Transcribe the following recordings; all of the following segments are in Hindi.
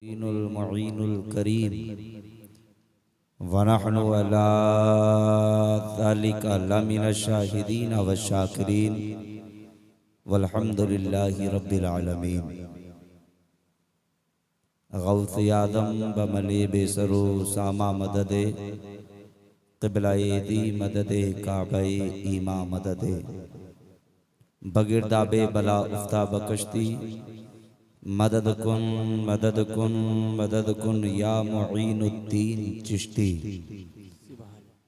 मुईनुल करीम वनहनु अला ज़ालिका लमिनश शाहिदीन व शाकिरीन वल्हम्दुलिल्लाहि रब्बिल आलमीन। गौस आदम बमले बेसरो सामा मददे क़िबलाए दी मददे काबे ईमा मददे बगिरदाबे बला उफ्ता बकश्ती मदद कुन या मुईनुद्दीन चिश्ती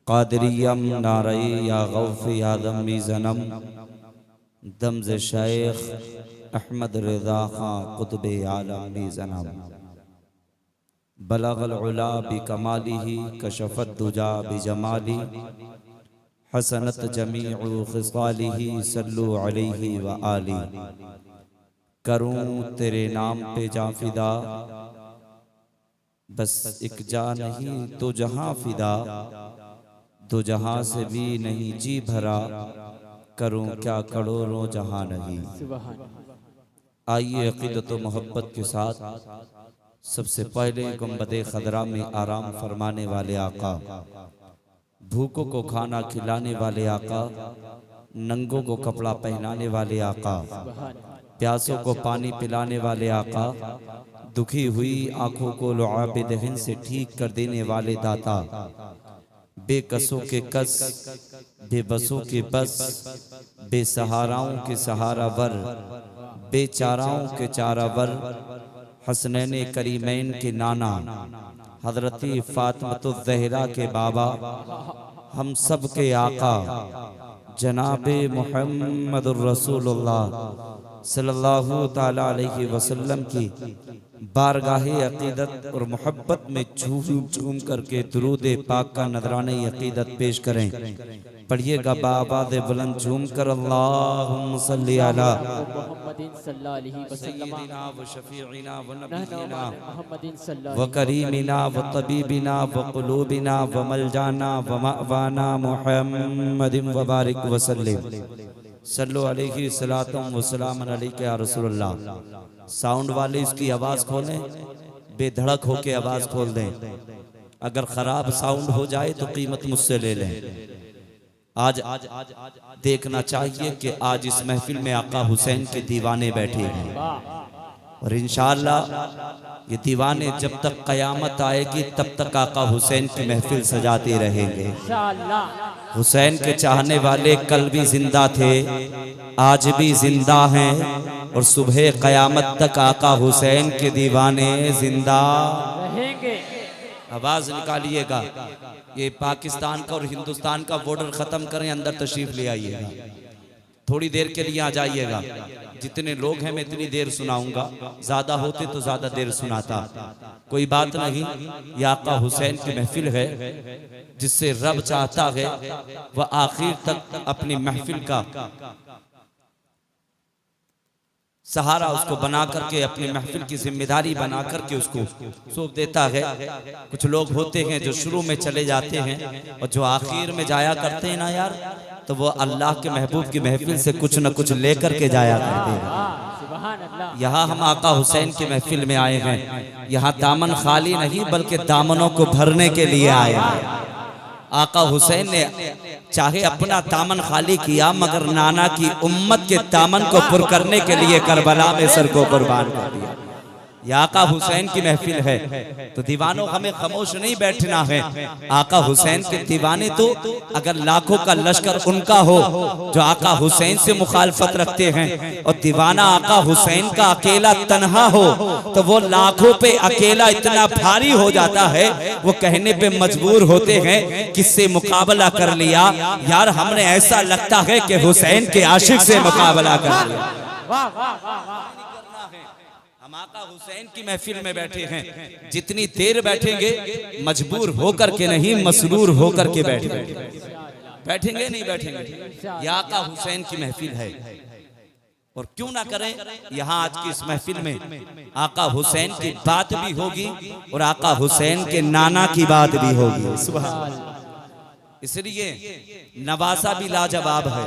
कादरियम नारई या गौस आदम मीज़नम दमज़ शेख अहमद रज़ा खां कुतुब आलम मीज़नम बलगल उला बिकमालिही कशफत दुजा बिजमाली हसनत जमीउ खिसालिही सल्लु अलैहि व आली। करूं तेरे नाम पे जा फिदा, बस एक जा नहीं तो जहां फिदा, दो जहां से भी नहीं जी भरा, करूं क्या करोड़ों जहां नहीं। आइए अक़ीदत व मोहब्बत के साथ सबसे पहले गुंबदे खदरा में आराम फरमाने वाले आका, भूखों को खाना खिलाने वाले आका, नंगों को कपड़ा पहनाने वाले आका, प्यासों को पानी पिलाने वाले आका, दुखी हुई आंखों को लुआबे दहन से ठीक कर देने वाले दाता, बेकसों के कस बेबसों के बस, बेसहाराओं के सहारावर, बेचाराओं के चारावर, हसनैन करीमैन के नाना हजरती फातिमतुज़ ज़हरा के बाबा, हम सब के आका जनाबे मुहम्मदुर रसूलुल्लाह सल्लल्लाहु ताला अलैहि वसल्लम की बारगाहे अक़ीदत और मोहब्बत में झूम झूम करके दुरूद पाक का नजराने अक़ीदत पेश करें। पढ़िएगा बाबाद बुलंद झूम कर अल्लाहुम्मा सल्ली अला मुहम्मदिन सल्लल्लाहु अलैहि वसल्लम व शफीइना व नबीना मुहम्मदिन सल्लल्लाहु व करीमिना व तबीबिना व क़ुलूबिना व मलजाना व मअवाना मुहम्मदिन व बारिक व सल्लिम सल्लु अलैहि सलातुम व सलामुन अलैका या रसूलल्लाह। साउंड वाले इसकी आवाज खोलें, बेधड़क होके आवाज खोल दें। अगर खराब साउंड हो जाए तो कीमत मुझसे ले लें। आज देखना चाहिए कि आज इस महफिल में आका हुसैन के दीवाने बैठे हैं और इंशाअल्लाह ये दीवाने जब तक कयामत आएगी तब तक आका हुसैन की महफिल सजाते रहेंगे। हुसैन के चाहने वाले कल भी जिंदा थे, आज भी जिंदा हैं और सुबह कयामत तक आका हुसैन के दीवाने जिंदा रहेंगे। आवाज निकालिएगा। ये पाकिस्तान का और हिंदुस्तान का बॉर्डर खत्म करें, अंदर तशरीफ ले आइएगा। थोड़ी देर के लिए आ जाइएगा। जितने लोग हैं मैं इतनी देर सुनाऊंगा, ज्यादा होते तो ज्यादा देर सुनाता, कोई बात नहीं। ये आका हुसैन की महफिल है, जिससे रब चाहता है वह आखिर तक अपनी महफिल का सहारा उसको बना करके, अपनी महफिल की जिम्मेदारी बना करके उसको सौंप देता है। कुछ लोग होते हैं जो शुरू में चले जाते हैं और जो आखिर में जाया करते हैं ना यार, तो वो अल्लाह के महबूब की महफिल से कुछ न कुछ लेकर के जाया करते हैं। यहाँ हम आका हुसैन की महफिल में आए हैं, यहाँ दामन खाली नहीं बल्कि दामनों को भरने के लिए आए हैं। आका हुसैन ने चाहे अपना दामन खाली किया, मगर नाना की उम्मत के दामन को पुर करने के लिए करबला में सर को कुर्बान कर दिया। ये आका हुसैन की महफिल है, तो दीवानों हमें खामोश नहीं बैठना है। आका हुसैन के दीवाने तो अगर लाखों का लश्कर उनका हो जो आका हुसैन से मुखालफत रखते हैं, और दीवाना आका हुसैन का अकेला तन्हा हो तो वो लाखों पे अकेला इतना भारी हो जाता है, वो कहने पे मजबूर होते हैं किससे मुकाबला कर लिया यार, हमने ऐसा लगता है कि हुसैन के आशिक से मुकाबला कर लिया। हम आका हुसैन की महफिल में बैठे हैं, जितनी देर बैठेंगे मजबूर होकर के नहीं, मसरूर होकर के बैठेंगे नहीं बैठेंगे। यह आका हुसैन की महफिल है और क्यों ना करें। यहाँ आज की इस महफिल में आका हुसैन की बात भी होगी और आका हुसैन के नाना की बात भी होगी। इसलिए नवासा भी लाजवाब है,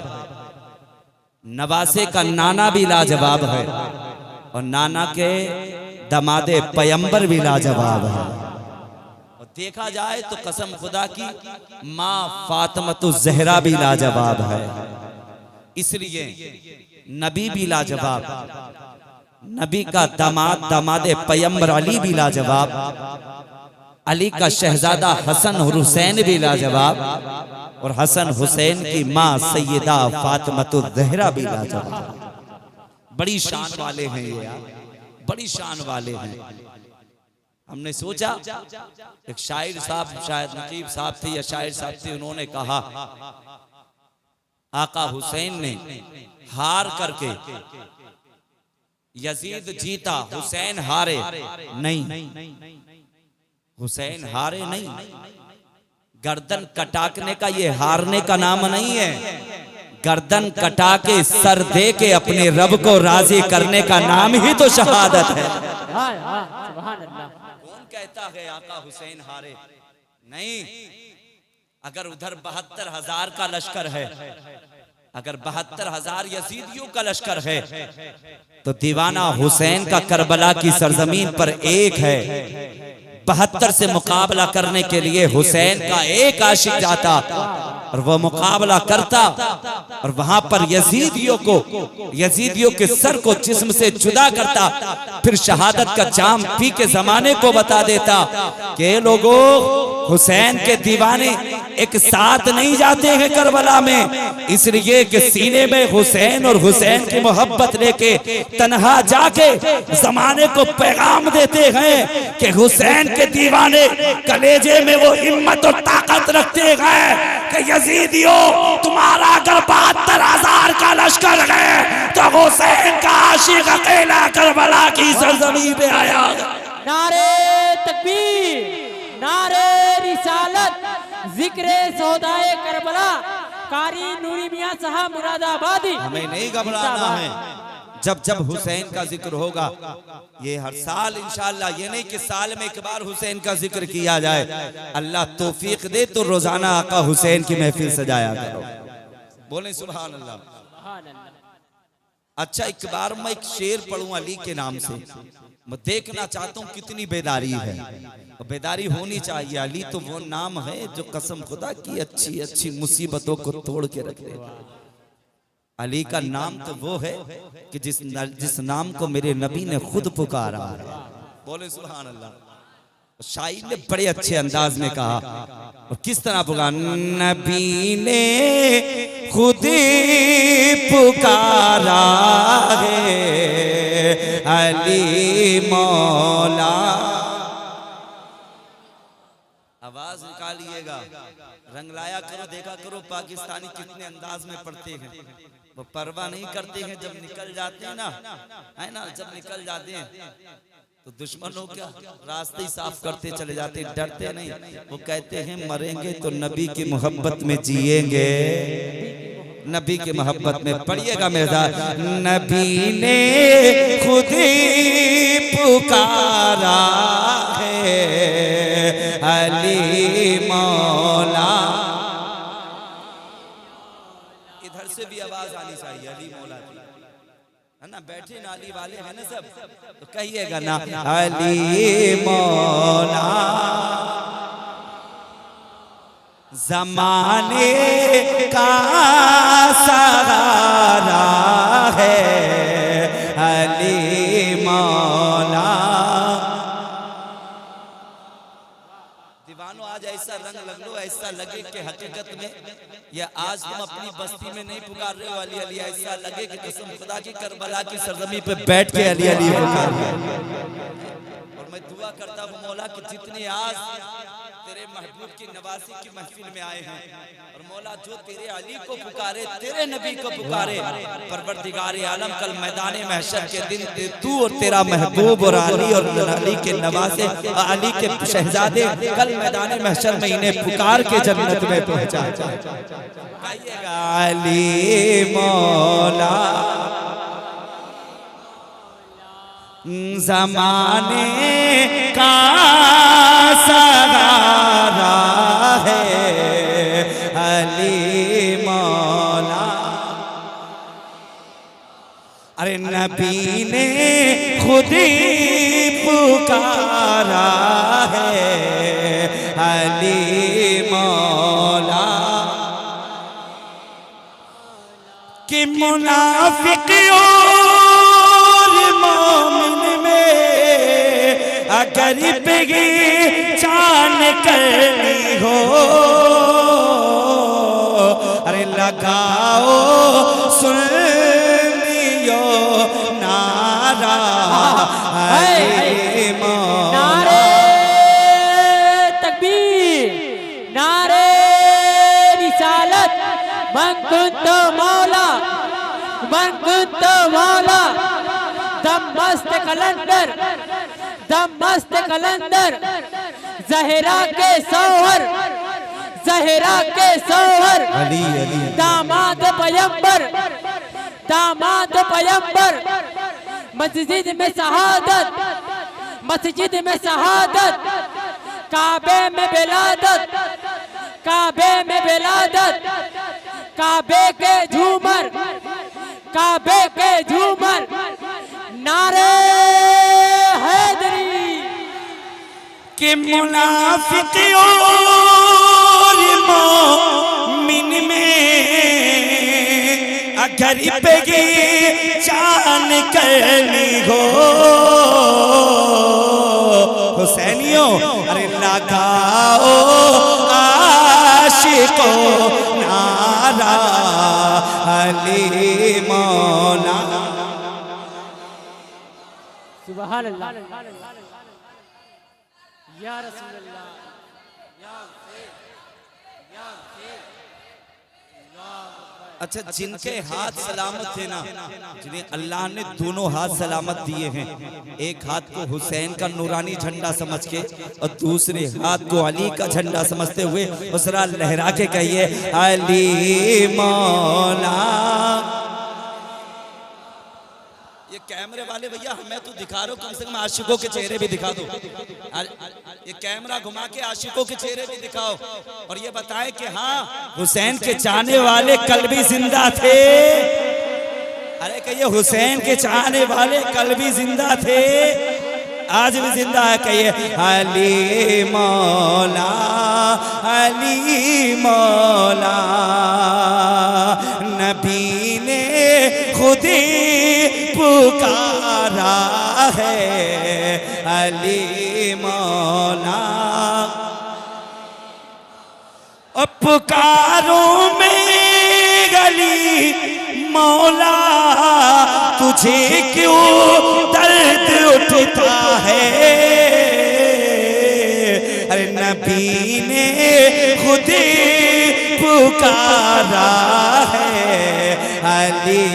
नवासे का नाना भी लाजवाब है, और नाना के दमादे पैगंबर भी लाजवाब है। और देखा जाए तो कसम खुदा की माँ फातिमा ज़हरा भी लाजवाब है। इसलिए नबी भी लाजवाब, नबी का दामादे पैगंबर अली भी लाजवाब, अली का शहजादा हसन और हुसैन भी लाजवाब, और हसन हुसैन की माँ सैयदा फातिमा ज़हरा भी लाजवाब। बड़ी शान वाले हैं ये यार, बड़ी शान वाले हैं। हमने सोचा एक शायर साहब, शायद नकीब साहब थे या शायर साहब थे, उन्होंने कहा आका हुसैन ने हार करके यजीद जीता, हुसैन हारे नहीं, हुसैन हारे नहीं। गर्दन कटाकने का ये हारने का नाम नहीं है, गर्दन कटा के सर दे के अपने रब को राजी करने का नाम ही तो शहादत है। कौन कहता है आका हुसैन हारे? नहीं। अगर उधर 72,000 का लश्कर है, अगर 72,000 यजीदियों का लश्कर है, तो दीवाना हुसैन का करबला की सरजमीन पर एक है। 72 से मुकाबला करने के लिए हुसैन का एक आशिक जाता और वो मुकाबला करता, और वहां पर यजीदियों के सर को जिस्म से जुदा करता, फिर शहादत का जाम पी के जमाने को बता देता कि लोगों, हुसैन के दीवाने एक साथ नहीं जाते हैं करबला में, इसलिए कि सीने में हुसैन और हुसैन की मोहब्बत लेके तन्हा जाके जमाने को पैगाम देते हैं कि हुसैन के दीवाने कलेजे में वो हिम्मत और ताकत रखते हैं कि यजीदियों, तुम्हारा अगर 72,000 का लश्कर है तो हुसैन का आशिक अकेला करबला की सरजमीन पे आया। नारे तकबीर, नारे रिसालत, जिक्रे सौदाए करबला, कारी नूरी मियां साहब मुरादाबादी। हमें नहीं घबराना है। जब जब हुसैन का जिक्र होगा, ये हर साल इंशाअल्लाह, ये नहीं कि साल में एक बार हुसैन का जिक्र किया जाए, अल्लाह तौफीक दे तो रोजाना आका हुसैन की महफिल सजाया करो। बोले सुभान अल्लाह। अच्छा, एक बार मैं एक शेर पढ़ूं अली के नाम से, मैं देखना चाहता हूँ कितनी बेदारी है। बेदारी होनी चाहिए। अली तो वो नाम है जो कसम खुदा की अच्छी अच्छी मुसीबतों को तोड़ के रख दे। अली का नाम तो वो है कि जिस नाम को मेरे नबी ने खुद पुकारा है। बोले सुभान अल्लाह। शायर ने बड़े अच्छे अंदाज में कहा, और किस तरह पुकारा, नबी ने खुद पुकारा है अली मौला। आवाज निकालिएगा, रंग लाया करो, देखा करो पाकिस्तानी कितने अंदाज में पढ़ते हैं। वो परवाह नहीं करते हैं, जब निकल जाते हैं ना, है ना, जब निकल जाते हैं तो दुश्मनों क्या रास्ते ही साफ करते चले जाते, डरते नहीं। वो कहते हैं मरेंगे तो नबी की मोहब्बत में जिएंगे, नबी की मोहब्बत में। पढ़िएगा मेरा, नबी ने खुद पुकारा है अली मौला। इधर से भी आवाज आनी चाहिए अली मौला की, है ना। बैठे नाली वाले हैं ना सब, तो कहिएगा ना अली मौला। जमाने का सहारा है अली मौला। दीवानों, आज ऐसा रंग लग लो, ऐसा लगे कि हकीकत में या आज तुम अपनी बस्ती में नहीं पुकार रहे हो अली अली, ऐसा लगे कि कसम खुदा की करबला की सरजमीन पे बैठ के अली अली पुकार रहे हो। और मैं दुआ करता हूँ मौला कि जितने आज तेरे महबूब की नवासी की महफिल में आए हैं, और मौला जो तेरे अली को पुकारे, तेरे नबी को पुकारे, परवरदिगार आलम कल मैदान महशर के दिन तू और तेरा महबूब और अली और अली के नवासे, अली के शहजादे कल मैदान महशर में इन्हें पुकार के जन्नत में पहुंचा। अली मौला ज़माने का सहारा है अली मौला। अरे नबी ने खुद ही है अली मौला कि मुनाफिक और मोमिन में अगर पहचान करनी हो अरे लगाओ सुन लियो नारा अली मौला नारे तकबीर नारे रिसालत मन कुंत मौला दम मस्त कलंदर जहरा के सौहर अली अली दामाद पयंबर मस्जिद में शहादत काबे में बेलादत काबे के झूमर नारे हैदरी कि मुनाफिक और मोमिन में अगर पहचान करनी हो हुसैनियों अरे लगाओ आशिको नारा अली मौला सुभान अल्लाह या रसूल अल्लाह अच्छा जिनके हाथ सलामत थे ना जिन्हें अल्लाह ने दोनों हाथ सलामत दिए हैं एक हाथ को हुसैन का नूरानी झंडा समझ के और दूसरे हाथ को अली का झंडा समझते हुए उसरा लहरा के कहिए अली मौला ये कैमरे वाले भैया मैं तो दिखा रहा हूँ कम से कम आशिकों के चेहरे भी दिखा दो ये कैमरा घुमा के आशिकों के चेहरे भी दिखाओ और ये बताएं कि हाँ हुसैन के चाहने वाले कल भी जिंदा थे अरे कहिए हुसैन के चाहने वाले कल भी जिंदा थे आज भी जिंदा है कहिए अली मौला नबी ने खुद पुकारा है अली मौला और पुकारों में गली मौला तुझे क्यों दर्द उठता है अरे नबी ने खुद पुकारा है अली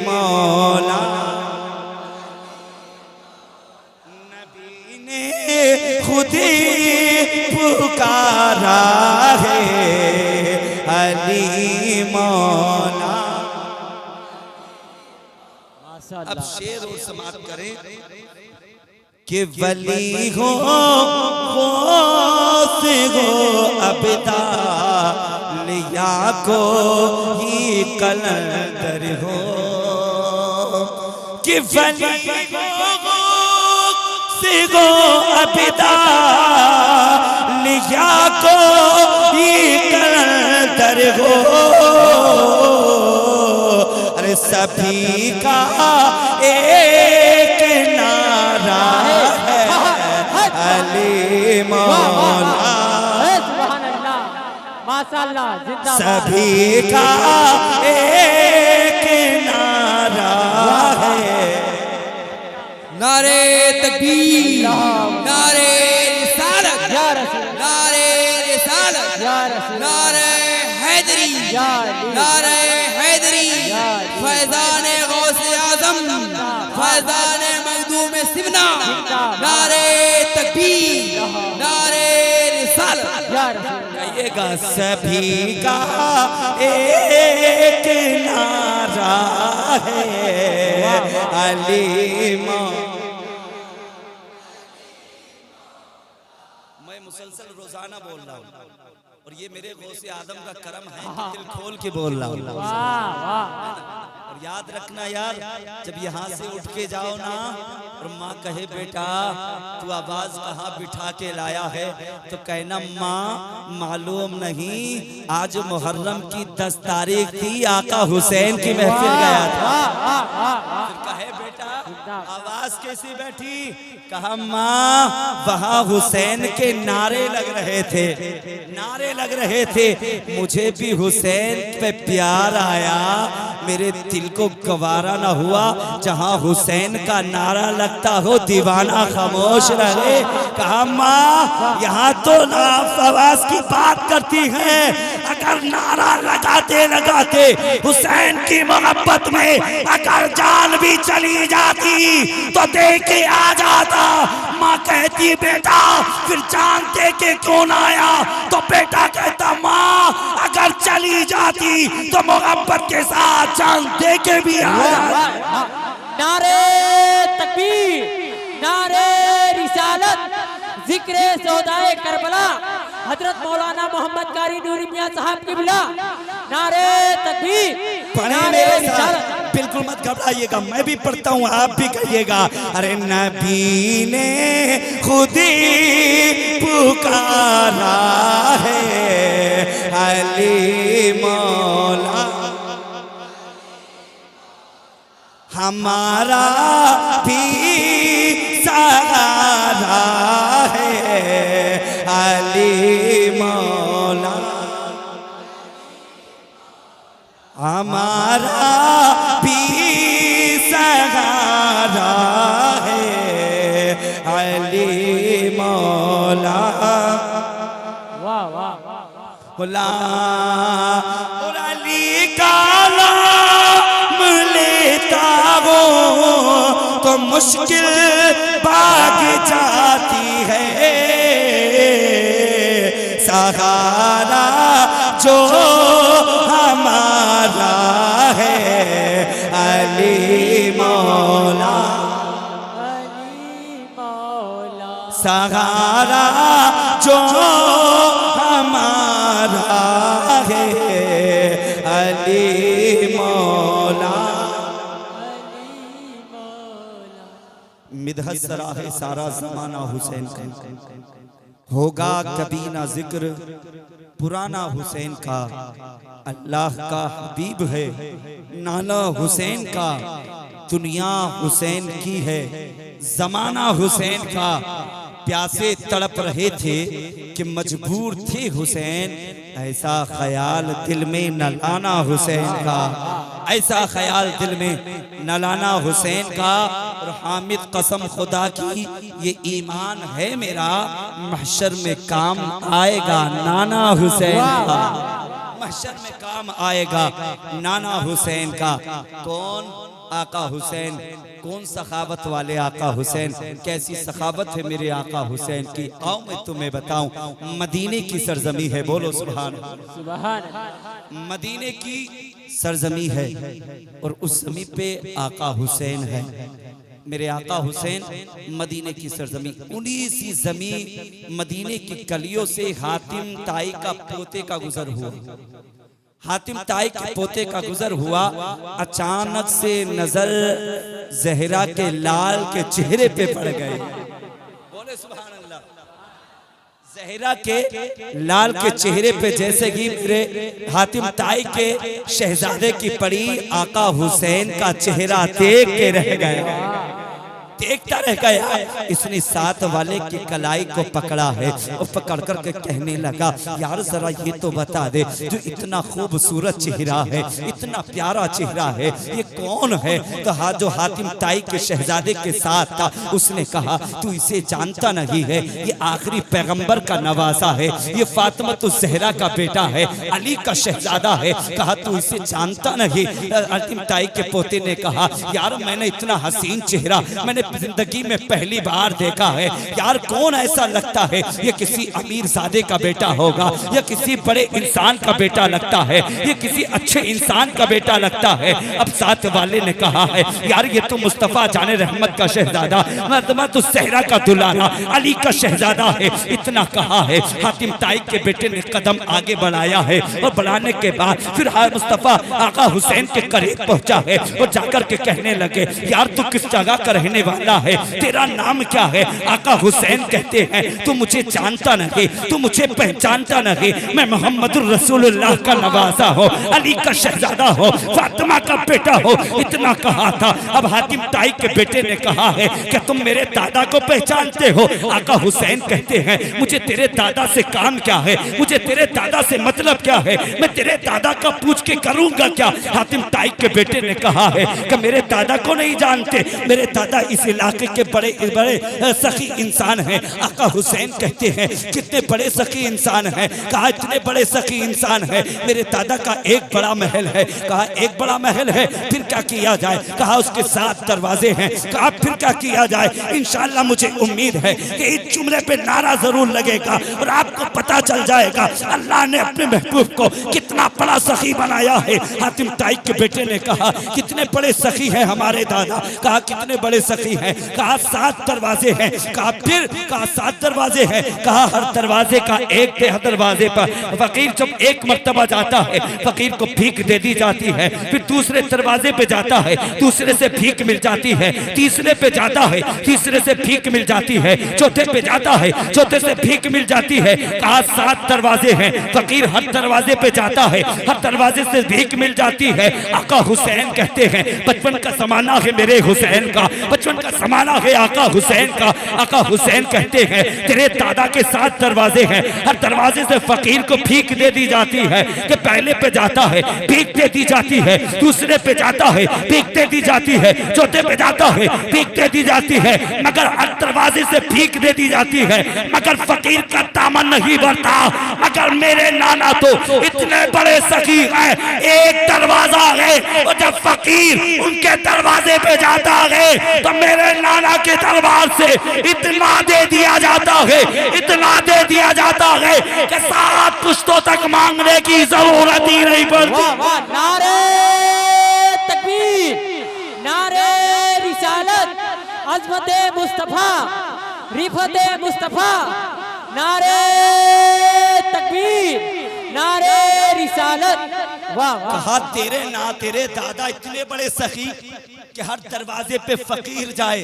मौला नबी ने खुद पुकारा है अली मौला अब शेर और समाप्त करें कि वली हो अबदा लिया को ही कलंदर हो कि वली हो अबदा लिया को ही कलंदर हो अरे सभी का एक नारा है अली मौला सुभान अल्लाह माशाअल्लाह जिंदाबाद सभी का एक नारा है नारे तकबीर नारे रिसालत या रसूल नारे रिसालत या रसूल नारे हैदरी या अली नारे हैदरी या अली फैजान गौसे आजम फैजान मखदूम सिबना नारे तकबीर नारे रिसालत या रसूल कहिएगा सभी का एक नारा है अली मौला मैं मुसलसल रोजाना बोल रहा हूँ और ये मेरे गौसे आदम का करम है कि दिल खोल के बोल रहा हूँ वाह वाह और याद रखना यार, जब यहाँ से उठ के जाओ ना और माँ कहे बेटा तू आवाज कहाँ बिठा के लाया है, तो कहना माँ मालूम नहीं, आज मुहर्रम की 10 तारीख थी, आका हुसैन की महफिल गया था। फिर कहे बेटा आवाज कैसी बैठी, कहा माँ वहाँ हुसैन के नारे लग रहे थे, नारे लग रहे थे, मुझे भी हुसैन पे प्यार आया, मेरे दिल को गवारा न हुआ, जहाँ हुसैन का नारा लगता हो दीवाना खामोश रहे। कहा माँ यहाँ तो आवाज की बात करती है, अगर नारा लगाते लगाते हुसैन की मोहब्बत में अगर जान भी चली जाती तो दे के आ जाता। माँ कहती बेटा फिर जान दे के क्यों ना आया, तो बेटा कहता माँ अगर चली जाती तो मोहब्बत के साथ जान दे के भी आया। नारे तकबीर, नारे रिसालत, जिक्रे सौदाए करबला, हजरत मौलाना मोहम्मद कारी नूरी मियां साहब की बिला, नारे तकबीर, नारे रिसालत। बिल्कुल मत घबराइएगा, मैं भी पढ़ता हूँ, आप भी कहिएगा। अरे नबी ने खुद ही पुकारा है अली मौला, हमारा भी सहारा है अली मौला, हमारा भी सहारा है अली मौला। वाह वाह वाह, और अली का नाम लेता हो तो मुश्किल भाग जाती है, सहारा जो हमारा है अली मौला, अली मौला, सहारा जो हमारा है अली मौला। मिदहत सरा है सारा जमाना हुसैन का, होगा कभी ना जिक्र पुराना हुसैन का, अल्लाह का हबीब है नाना हुसैन का, दुनिया हुसैन की है जमाना हुसैन का। प्यासे तड़प रहे थे कि मजबूर थे हुसैन, ऐसा ख्याल दिल में न लाना हुसैन का, ऐसा ख्याल दिल में न लाना हुसैन का। और हामिद कसम खुदा की ये ईमान है मेरा, महशर में काम आएगा नाना हुसैन का, महशर में काम आएगा नाना हुसैन का। कौन? आका हुसैन। कौन सखावत वाले आका हुसैन, कैसी सखावत है मेरे आका हुसैन की, आओ मैं तुम्हें बताऊं। मदीने की सरजमी है, बोलो सुभान अल्लाह। सुभान, मदीने की सरजमी है और उस जमी पे आका हुसैन है, मेरे आका हुसैन मदीने की सरजमी। उन्हीं सी जमी मदीने की कलियों से हातिम ताई का पोते का गुजर हुआ, हातिम ताई के पोते का गुजर हुआ। अचानक से नजर जहरा के लाल के चेहरे पे पड़ गई, बोले सुभान अल्लाह। जहरा के लाल के चेहरे पे जैसे कि मेरे हातिम ताई के शहजादे की पड़ी, आका हुसैन का चेहरा देख के रह गया, देखता रह गया। इसने साथ वाले की कलाई को पकड़ा है और पकड़ कर के कहने लगा, यार जरा ये तो बता दे, जो इतना खूबसूरत चेहरा है, इतना प्यारा चेहरा है, ये कौन है? कहा जो हातिम ताई के शहजादे के साथ था। उसने कहा तू इसे जानता नहीं है, ये आखिरी पैगंबर का नवासा है, ये फातिमा ज़हरा का बेटा है, अली का शहजादा है। कहा तू इसे जानता नहीं? हातिम ताई के पोते ने कहा, यार मैंने इतना हसीन चेहरा मैंने जिंदगी में पहली बार देखा है। यार कौन ऐसा लगता है ये किसी अमीर ज़ादे का बेटा होगा, या किसी बड़े इंसान का बेटा लगता है, ये किसी अच्छे इंसान का बेटा लगता है। अब साथ वाले ने कहा है यार ये तो मुस्तफ़ा जाने रहमत का शहजादा, मर्दमा तो सहरा का दुलारा, अली का शहजादा है। इतना कहा है, हातिम ताई के बेटे ने कदम आगे बढ़ाया है और बढ़ाने के बाद फिर मुस्तफ़ा आका हुसैन के करीब पहुंचा है और जाकर के कहने लगे यार तू किस जगह का रहने वाला है, तेरा नाम क्या है? आका हुसैन कहते हैं तू मुझे जानता नहीं, तू मुझे पहचानता नहीं, मैं मोहम्मदुर रसूलुल्लाह का नवासा हो, अली का शहजादा हो, फातिमा का बेटा हो। इतना कहा था। अब हातिम ताई के बेटे ने कहा है कि तुम मेरे दादा को पहचानते हो? आका हुसैन कहते हैं मुझे तेरे दादा से काम क्या है, मुझे तेरे दादा से मतलब क्या है, मैं तेरे दादा का पूछ के करूंगा क्या? हातिम ताई के बेटे ने कहा है कि मेरे दादा को नहीं जानते, मेरे दादा इस इलाके के बड़े बड़े सखी इंसान हैं। आका हुसैन कहते हैं कितने बड़े सखी इंसान हैं? कहा इतने बड़े सखी इंसान हैं, मेरे दादा का एक बड़ा महल है। कहा एक बड़ा महल है, फिर क्या किया जाए? कहा उसके 7 दरवाजे हैं। कहा फिर क्या किया जाए? इंशाअल्लाह मुझे उम्मीद है कि इस जुमले पे नारा जरूर लगेगा और आपको पता चल जाएगा अल्लाह ने अपने महबूब को कितना बड़ा सखी बनाया है। हातिम ताई के बेटे ने कहा कितने बड़े सखी हैं हमारे दादा? कहा कितने बड़े सखी हैं? कहा 7 दरवाजे हैं। कहा फिर? कहा 7 दरवाजे हैं। कहा हर दरवाजे का एक दरवाजे पर फकीर जब एक मर्तबा जाता है फकीर को भीख दे दी जाती है, फिर दूसरे दरवाजे पे जाता है, दूसरे से भीख मिल जाती है, तीसरे पे जाता है, तीसरे से भीख मिल जाती है, चौथे पे जाता है, चौथे से भीख मिल जाती है। कहा 7 दरवाजे हैं, फकीर हर दरवाजे पे जाता है, हर दरवाजे से भीख मिल जाती है। आका हुसैन कहते हैं बचपन का जमाना है मेरे हुसैन का, बचपन का जमाना है आका हुसैन का। आका हुसैन कहते हैं तेरे दादा के 7 दरवाजे हैं, हर दरवाजे से फकीर को भीख दे दी जाती है कि पहले पे जाता है भीख दे दी जाती है, दूसरे पे जाता है भीख दे दी जाती है, चौथे पे जाता है भीख दे दी जाती है, मगर हर दरवाजे से भीख दे दी जाती है, मगर फकीर का दामन नहीं भरता। मगर मेरे नाना तो इतने बड़े सखी हैं, एक दरवाजा है और जब फकीर उनके दरवाजे पे जाता है तो मेरे नाना के दरबार से इतना दे दिया जाता है, इतना दे दिया जाता है कि 7 पुश्तों तक मांगने की जरूरत ही नहीं पड़ती। नारे तकबीर, नारे रिसालत, अज़मते मुस्तफा, रिफते मुस्तफा, नारे तकबीर, नारे रिसालत। वाह वाह। कहा तेरे दादा इतने बड़े सखी कि हर दरवाजे पे फकीर जाए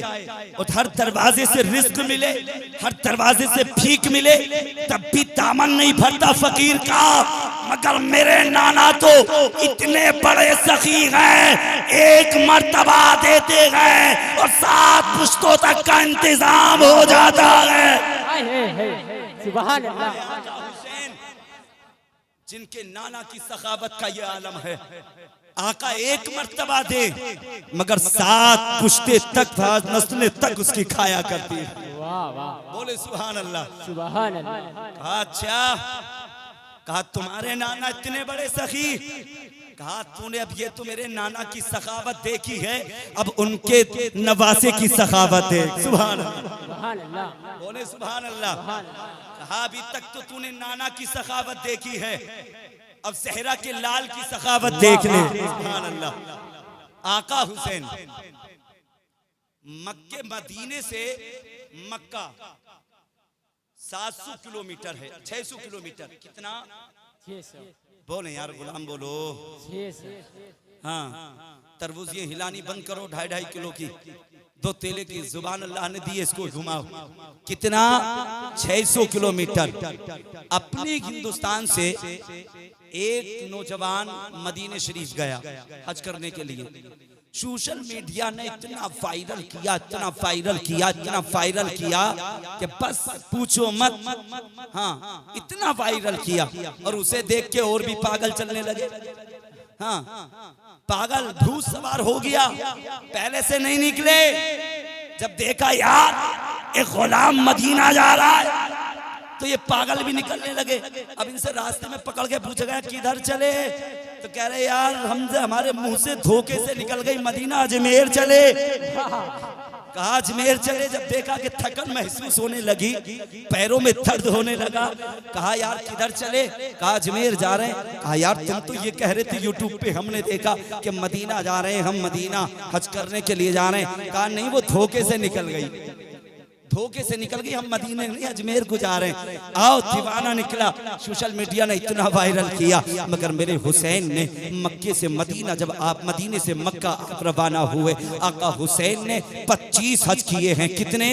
और हर दरवाजे से रिस्क मिले, हर दरवाजे से भीख मिले, तब भी दामन नहीं भरता फकीर का। मगर मेरे नाना तो इतने बड़े सखी हैं, एक मर्तबा देते हैं और 7 पुश्तों तक का इंतजाम हो जाता है। सुभान अल्लाह। जिनके नाना की सखावत का ये आलम है, आका एक मर्तबा दे मगर 7 पुश्ते तक नस्लें तक उसकी खाया करती है। वाह वाह। बोले सुभान अल्लाह, सुभान अल्लाह। अच्छा कहा तुम्हारे नाना इतने बड़े सखी? कहा तूने अब ये तो मेरे नाना की सखावत देखी है, अब उनके नवासे की सखावत है। सुभान अल्लाह, बोले सुभान अल्लाह। कहा अभी तक तो तूने नाना की सखावत देखी है, अब सहरा के लाल की सखावत देख ले। सुभान अल्लाह। आका हुसैन मक्के मदीने से मक्का 700 किलोमीटर है, 600 किलोमीटर। कितना? 600। बोले यार गुलाम बोलो। 600। हाँ तरबूज ये हिलानी बंद करो, 2.5 किलो की 2 तेले की। जुबान अल्लाह ने दी, इसको घुमाओ। कितना? 600 किलोमीटर। अपने हिंदुस्तान से एक नौजवान मदीने शरीफ गया हज करने के लिए। सोशल मीडिया ने इतना वायरल किया, इतना वायरल किया, इतना वायरल किया कि बस पूछो मत। हाँ इतना वायरल किया और उसे देख के और भी पागल चलने लगे। हाँ पागल भूत सवार हो गया, पहले से नहीं निकले। जब देखा यार एक गुलाम मदीना जा रहा है तो ये पागल भी निकलने लगे। अब इनसे रास्ते में पकड़ के पूछा गया किधर चले, तो कह रहे यार हमसे हमारे मुंह से धोखे से निकल गई, मदीना अजमेर चले। कहा अजमेर चले। जब देखा कि थकन महसूस होने लगी, पैरों में दर्द होने लगा, कहा यार किधर चले? कहा अजमेर जा रहे हैं। कहा यार तुम तो ये कह रहे थे यूट्यूब पे, हमने देखा कि मदीना जा रहे हैं, हम मदीना हज करने के लिए जा रहे हैं। कहा नहीं, वो धोखे से निकल गई, धोखे से निकल गई, हम मदीने नहीं अजमेर को जा रहे हैं। आओ दीवाना निकला, सोशल मीडिया ने इतना वायरल किया। मगर मेरे हुसैन ने मक्के से मदीना, जब आप मदीने से मक्का आप रवाना हुए, आका हुसैन ने 25 हज किए हैं। कितने?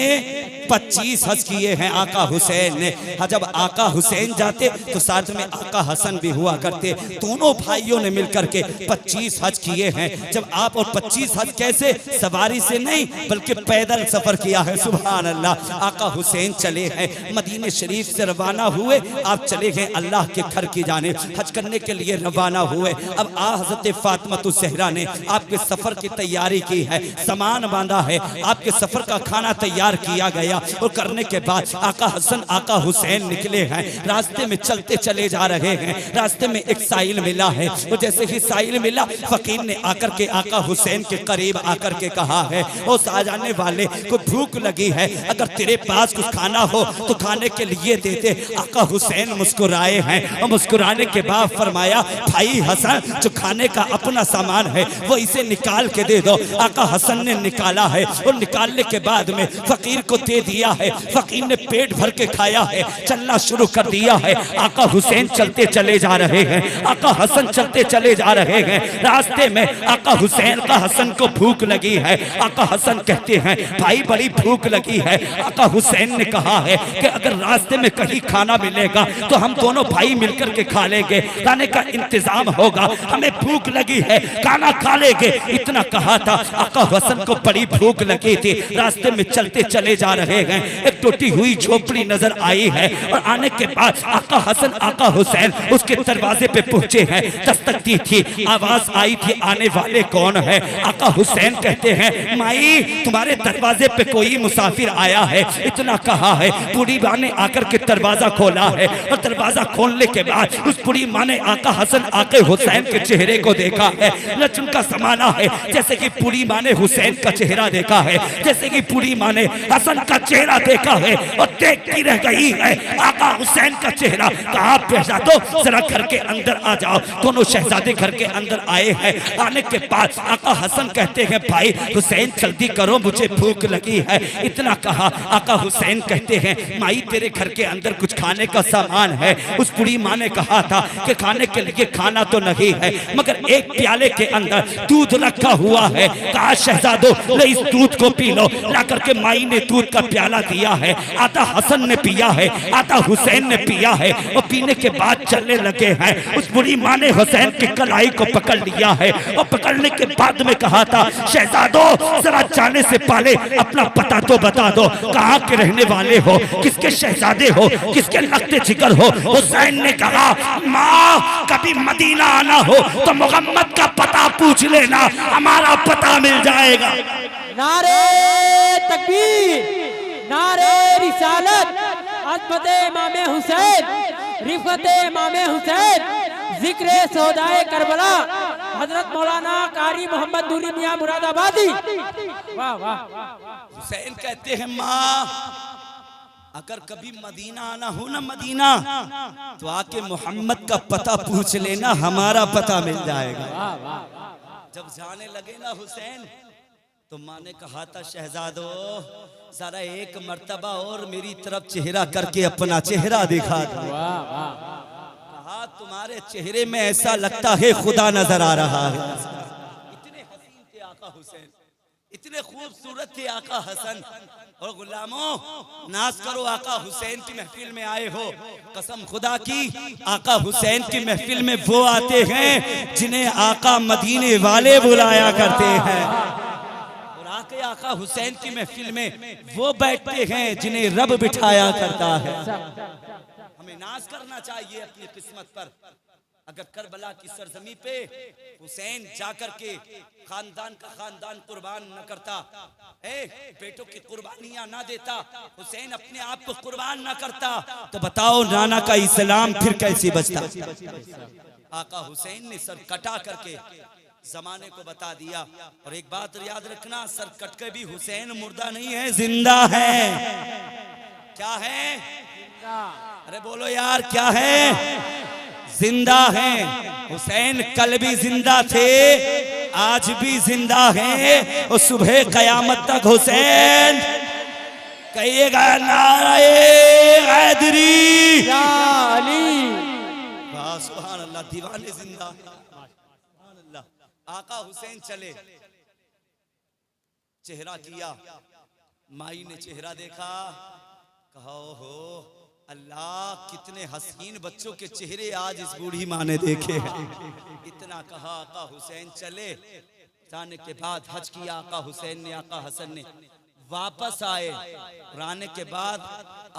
25 हज किए हैं आका हुसैन ने। जब आका हुसैन जाते तो साथ में आका हसन भी हुआ करते। दोनों भाइयों ने मिलकर के 25 हज किए हैं। जब आप, और 25 हज कैसे? सवारी से नहीं बल्कि पैदल सफर किया है। सुभान अल्लाह। आका हुसैन चले हैं मदीने शरीफ से रवाना हुए, आप चले गए अल्लाह के घर की जानिब हज करने के लिए रवाना हुए। अब हज़रत फातिमा ज़हरा ने आपके सफर की तैयारी की है, सामान बांधा है, आपके सफर का खाना तैयार किया गया। और करने के बाद आका हसन आका हुसैन निकले हैं, रास्ते में चलते चले जा रहे हैं। रास्ते में एक साइल मिला है, तो जैसे ही साइल मिला, फकीर ने आकर के आका हुसैन के करीब आकर के कहा है, ओ साजाने वाले को भूख लगी है, अगर तेरे पास कुछ खाना हो तो खाने के लिए दे दे। आका हुसैन मुस्कुराए हैं, और मुस्कुराने के बाद फरमाया, भाई हसन जो खाने का अपना सामान है वो इसे निकाल के दे दो। आका हसन ने निकाला है, और निकालने के बाद में फकीर को दे दिया है। फकीर ने पेट भर के खाया है, चलना शुरू कर दिया है। आका हुसैन चलते चले जा रहे हैं, आका हसन चलते चले जा रहे हैं। रास्ते में आका हुसैन का हसन को भूख लगी है। आका हसन कहते हैं, भाई बड़ी भूख लगी है। आका हुसैन ने कहा है कि अगर रास्ते में कहीं खाना मिलेगा तो हम दोनों भाई मिलकर के खा लेंगे, खाने का इंतजाम होगा, हमें भूख लगी है, खाना खा लेंगे। इतना कहा था। आका हसन को बड़ी भूख लगी थी, रास्ते में चलते चले जा रहे हैं। एक टूटी हुई झोपड़ी नजर आई है, और आने के बाद आका हसन आका हुसैन उसके दरवाजे पे पहुंचे हैं। दस्तक दी थी, आवाज आई थी, आने वाले कौन है? आका हुसैन कहते हैं, माई तुम्हारे दरवाजे पे कोई मुसाफिर आया है। इतना कहा है, बूढ़ी माँ ने आकर के दरवाजा खोला है, और दरवाजा खोलने के बाद उस बूढ़ी माँ ने आका हसन आके हुसैन के चेहरे को देखा है। लचन का समाना है, जैसे कि बूढ़ी माँ ने हुसैन का चेहरा देखा है, जैसे कि बूढ़ी माँ ने हसन का चेहरा देखा है, और देखती रह गई है आका हुसैन का चेहरा। कहा शहजादो जरा घर के अंदर आ जाओ। दोनों शहजादे घर के अंदर आए हैं। आने के बाद आका हसन कहते हैं, भाई हुसैन जल्दी करो, मुझे भूख लगी है। इतना कहा। आका हुसैन कहते हैं, माई तेरे घर के अंदर कुछ खाने का सामान है। उस बूढ़ी माँ ने कहा था कि खाने के लिए खाना तो नहीं है, मगर एक प्याले के अंदर दूध रखा हुआ है। कहा शहजादो ले इस दूध को पी लो। ला करके माई ने दूध का प्याला दिया है। आधा हसन ने पिया है, आधा हुसैन ने पिया है, और पीने के बाद चलने लगे हैं। उस बूढ़ी माँ ने हुसैन की कलाई को पकड़ लिया है, और पकड़ने के बाद में कहा था, शहजादो जरा जाने से पहले अपना पता तो बता दो, कहाँ के रहने वाले हो, किसके शहजादे हो, किसके लगते जिगर हो? हुसैन ने कहा, माँ कभी मदीना आना हो तो मोहम्मद का पता पूछ लेना, हमारा पता मिल जाएगा। नारे तकबीर, नारे रिसालत, अज़मत इमाम हुसैन, रिफ़त इमाम हुसैन, जिक्र सौदाए करबला, हजरत मौलाना कारी मोहम्मद नूरी मियां मुरादाबादी। वाह वाह। हुसैन कहते हैं, माँ अगर कभी मदीना आना हो ना मदीना, तो आके मोहम्मद का पता पूछ लेना, हमारा पता मिल जाएगा। जब जाने लगे ना हुसैन, तो माँ ने कहा था, शहजादो जरा एक मर्तबा और मेरी तरफ चेहरा करके अपना चेहरा दिखा दो। कहा तुम्हारे चेहरे में ऐसा लगता है खुदा नजर आ रहा है। इतने हसीन थे आका हुसैन, इतने खूबसूरत थे आका हसन। और गुलामों नाज करो, आका हुसैन की महफिल में आए हो, कसम खुदा की आका हुसैन की महफिल में वो आते हैं जिन्हें आका मदीने वाले बुलाया करते हैं। और आके आका हुसैन की महफिल में वो बैठते हैं जिन्हें रब बिठाया करता है। हमें नाज करना चाहिए अपनी किस्मत पर। अगर करबला की सरजमी पे हुसैन जाकर के खानदान का खानदान कुर्बान न करता, बेटों की कुर्बानियां ना देता, हुसैन अपने आप को कुर्बान ना करता, तो बताओ नाना का इस्लाम फिर कैसे बचता? आका हुसैन ने सर कटा करके जमाने को बता दिया। और एक बात याद रखना, सर कट के भी हुसैन मुर्दा नहीं है, जिंदा है। क्या है? अरे बोलो यार, क्या है? जिंदा है। हुसैन कल भी जिंदा थे, आज भी जिंदा है, और सुबह कयामत तक हुसैन कहिएगा नारे हैदरी। वाह सुभान अल्लाह, दीवाने जिंदा। सुभान अल्लाह। आका हुसैन चले, चेहरा किया, माई ने चेहरा देखा, कहा हो अल्लाह, कितने हसीन बच्चों के चेहरे आज इस बूढ़ी माँ ने देखे हैं। इतना कहा, आका हुसैन चले। जाने के बाद हज किया आका हुसैन ने, आका हसन ने। वापस आए, आने के बाद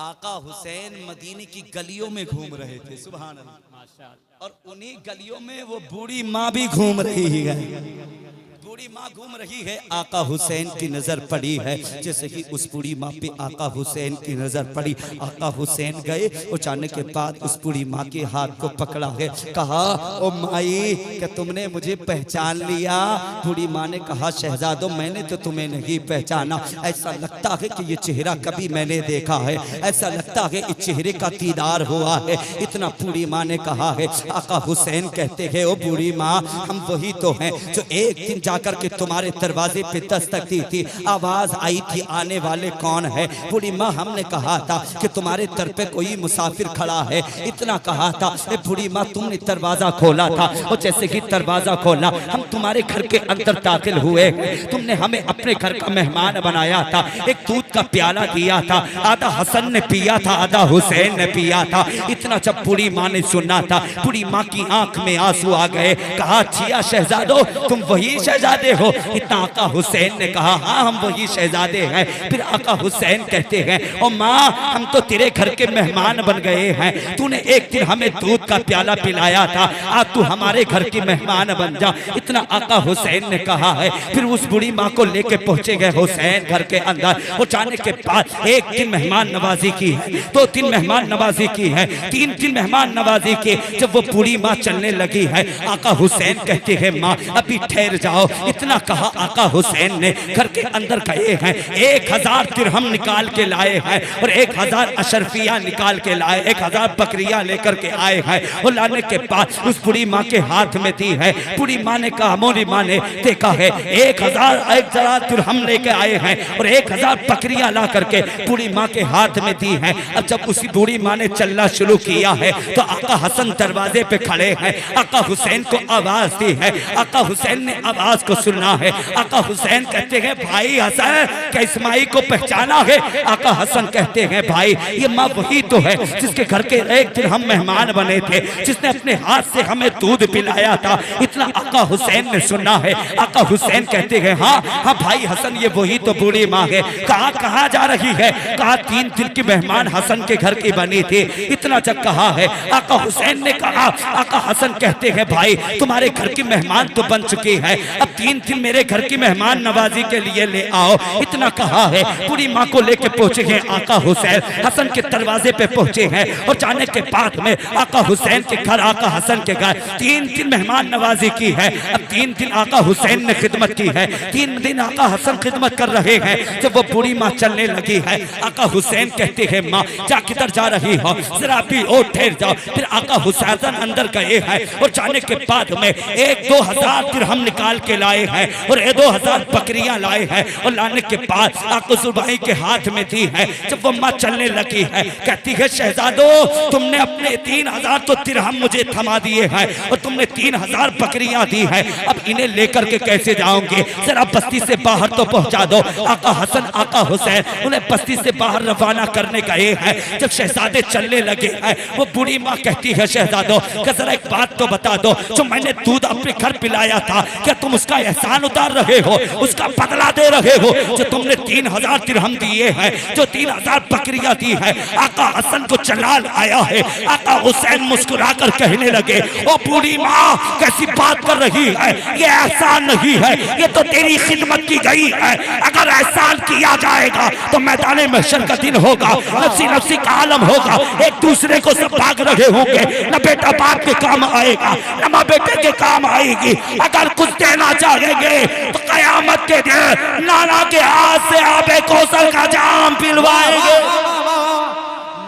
आका हुसैन मदीने की गलियों में घूम रहे थे। सुभान अल्लाह। और उन्हीं गलियों में वो बूढ़ी माँ भी घूम रही है। बूढ़ी माँ घूम रही है, आका हुसैन की नजर पड़ी है। जैसे कि उस बूढ़ी माँ पे आका हुसैन की नजर पड़ी, आका हुसैन गए और जाने के बाद उस बूढ़ी माँ के हाथ को पकड़ा है, कहा ओ माई, क्या तुमने मुझे पहचान लिया? बूढ़ी माँ ने कहा शहजादो, मैंने तो तुम्हें नहीं पहचाना, ऐसा लगता है कि ये चेहरा कभी मैंने देखा है, ऐसा लगता है इस चेहरे का दीदार हुआ है। इतना बूढ़ी माँ ने कहा है। आका हुसैन कहते हैं, ओ बूढ़ी माँ, हम वही तो हैं जो एक दिन जाकर के तुम्हारे दरवाजे पे दस्तक दी थी, आवाज आई थी आने वाले कौन है? बूढ़ी माँ, हमने कहा था कि तुम्हारे दर पे कोई मुसाफिर खड़ा है। इतना कहा था। बूढ़ी माँ, तुमने दरवाजा खोला था और जैसे ही दरवाजा खोला हम तुम्हारे घर के अंदर दाखिल हुए। तुमने हमें अपने घर का मेहमान बनाया था, एक दूध का प्याला दिया था, आधा हसन ने पिया था, आधा हुसैन ने पिया था। इतना जब बूढ़ी माँ ने सुना था, बूढ़ी माँ की आंख में आंसू आ गए। कहा छिया शहजादो, तुम वही शहजादे हो? इतना आका हुसैन ने कहा हाँ, हम वही शहजादे हैं। फिर आका हुसैन कहते हैं, ओ माँ, हम तो तेरे घर के मेहमान बन गए हैं, तूने एक दिन हमें दूध का प्याला पिलाया था, आज तू हमारे घर की मेहमान बन जा। इतना आका हुसैन ने कहा है। फिर उस बूढ़ी माँ को लेके पहुंचे गए हुसैन घर के अंदर। वो जाने के बाद एक दिन मेहमान नवाजी की है, 2 दिन मेहमान नवाजी की है, 3 दिन मेहमान नवाजी की। जब वो बूढ़ी माँ चलने लगी है, आका हुसैन कहते हैं माँ अभी ठहर जाओ। इतना कहा आका हुसैन ने घर के अंदर गए हैं, 1000 दिरहम निकाल के लाए हैं और 1000 अशरफिया निकाल के लाए, 1000 बकरियां लेकर के आए हैं। और लाने के बाद उस बूढ़ी माँ के हाथ में दी है। बूढ़ी माँ ने कहा, मोरी माँ ने देखा है 1000 दिरहम लेके आए हैं और 1000 बकरियां ला करके बूढ़ी माँ के हाथ में दी है। अब जब उसी बूढ़ी माँ ने चलना शुरू किया है तो आका हसन दरवाजे पे खड़े हैं। आका हुसैन को आवाज दी है, आका हुसैन ने आवाज को सुना है। आका हुसैन कहते हैं भाई हसन, क्या इस्माइल को पहचाना है? आका हसन कहते हैं भाई, ये माँ वही तो है जिसके घर के एक दिन हम मेहमान बने थे, जिसने अपने हाथ से हमें दूध पिलाया था। इतना आका हुसैन ने सुना है। आका हुसैन कहते हैं हाँ हाँ भाई हसन, ये वही तो बूढ़ी माँ है। कहाँ जा रही है? कहा 3 दिन की मेहमान हसन के घर की बनी थी। इतना जब कहा है, आका हुसैन ने कहा, आका हसन कहते हैं भाई तुम्हारे घर की मेहमान तो बन चुकी है, अब 3 दिन मेरे घर की मेहमान नवाजी के लिए ले आओ। इतना कहा है। बूढ़ी माँ को लेके पहुंचे हैं आका हुसैन, हसन के दरवाजे पे पहुंचे हैं। और जाने के बाद में आका हुसैन के घर, आका हसन के घर 3 दिन मेहमान नवाजी की है। अब 3 दिन आका हुसैन ने खिदमत की है, 3 दिन आका हसन खिदमत कर रहे हैं। जब वो बूढ़ी माँ चलने लगी है, आका हुसैन कहते हैं माँ जा किधर जा रही हो, जरा भी और ठहर जाओ। फिर आका हुसैन अंदर गए हैं और जाने के बाद में 1-2 हजार दिरहम निकाल के लाए हैं और 2000 बकरियां लाए हैं। और लाने के बाद आका जुबाई के हाथ में दी है। जब वो माँ चलने लगी है, कहती है शहजादो, तुमने अपने 3000 तो दिरहम मुझे थमा दिए हैं और तुमने 3000 बकरियां दी है, अब इन्हें लेकर के कैसे जाओगे? जरा बस्ती से बाहर तो पहुंचा दो। आका हसन, आका हुसैन उन्हें बस्ती से बाहर रवाना करने गए हैं। जब शहजादे चलने लगे हैं, वो बूढ़ी माँ कहती है शहजादो, जरा एक बात तो बता दो, जो मैंने दूध अपने घर पिलाया था, क्या तुम उसका उसका एहसान उतार रहे हो, उसका बदला दे रहे हो। जो तुमने 3000 दिरहम दिए हैं, जो 3000 बकरियां दी है। आका हसन को चलाल आया है। आका हुसैन मुस्कुराकर कहने लगे, ओ बूढ़ी माँ कैसी बात कर रही है, ये एहसान नहीं है, ये तो तेरी खिदमत की गई है। अगर एहसान किया जाएगा तो मैदान महशर का दिन होगा, नफसी नफसी का आलम होगा, एक दूसरे को सब भाग रहे होंगे। न बेटा बाप के काम आएगा, न माँ बेटे के काम आएगी। अगर कुछ देना चाहेंगे तो कयामत के दिन नाना के हाथ से आबे कौसर का जाम पिलवाएंगे।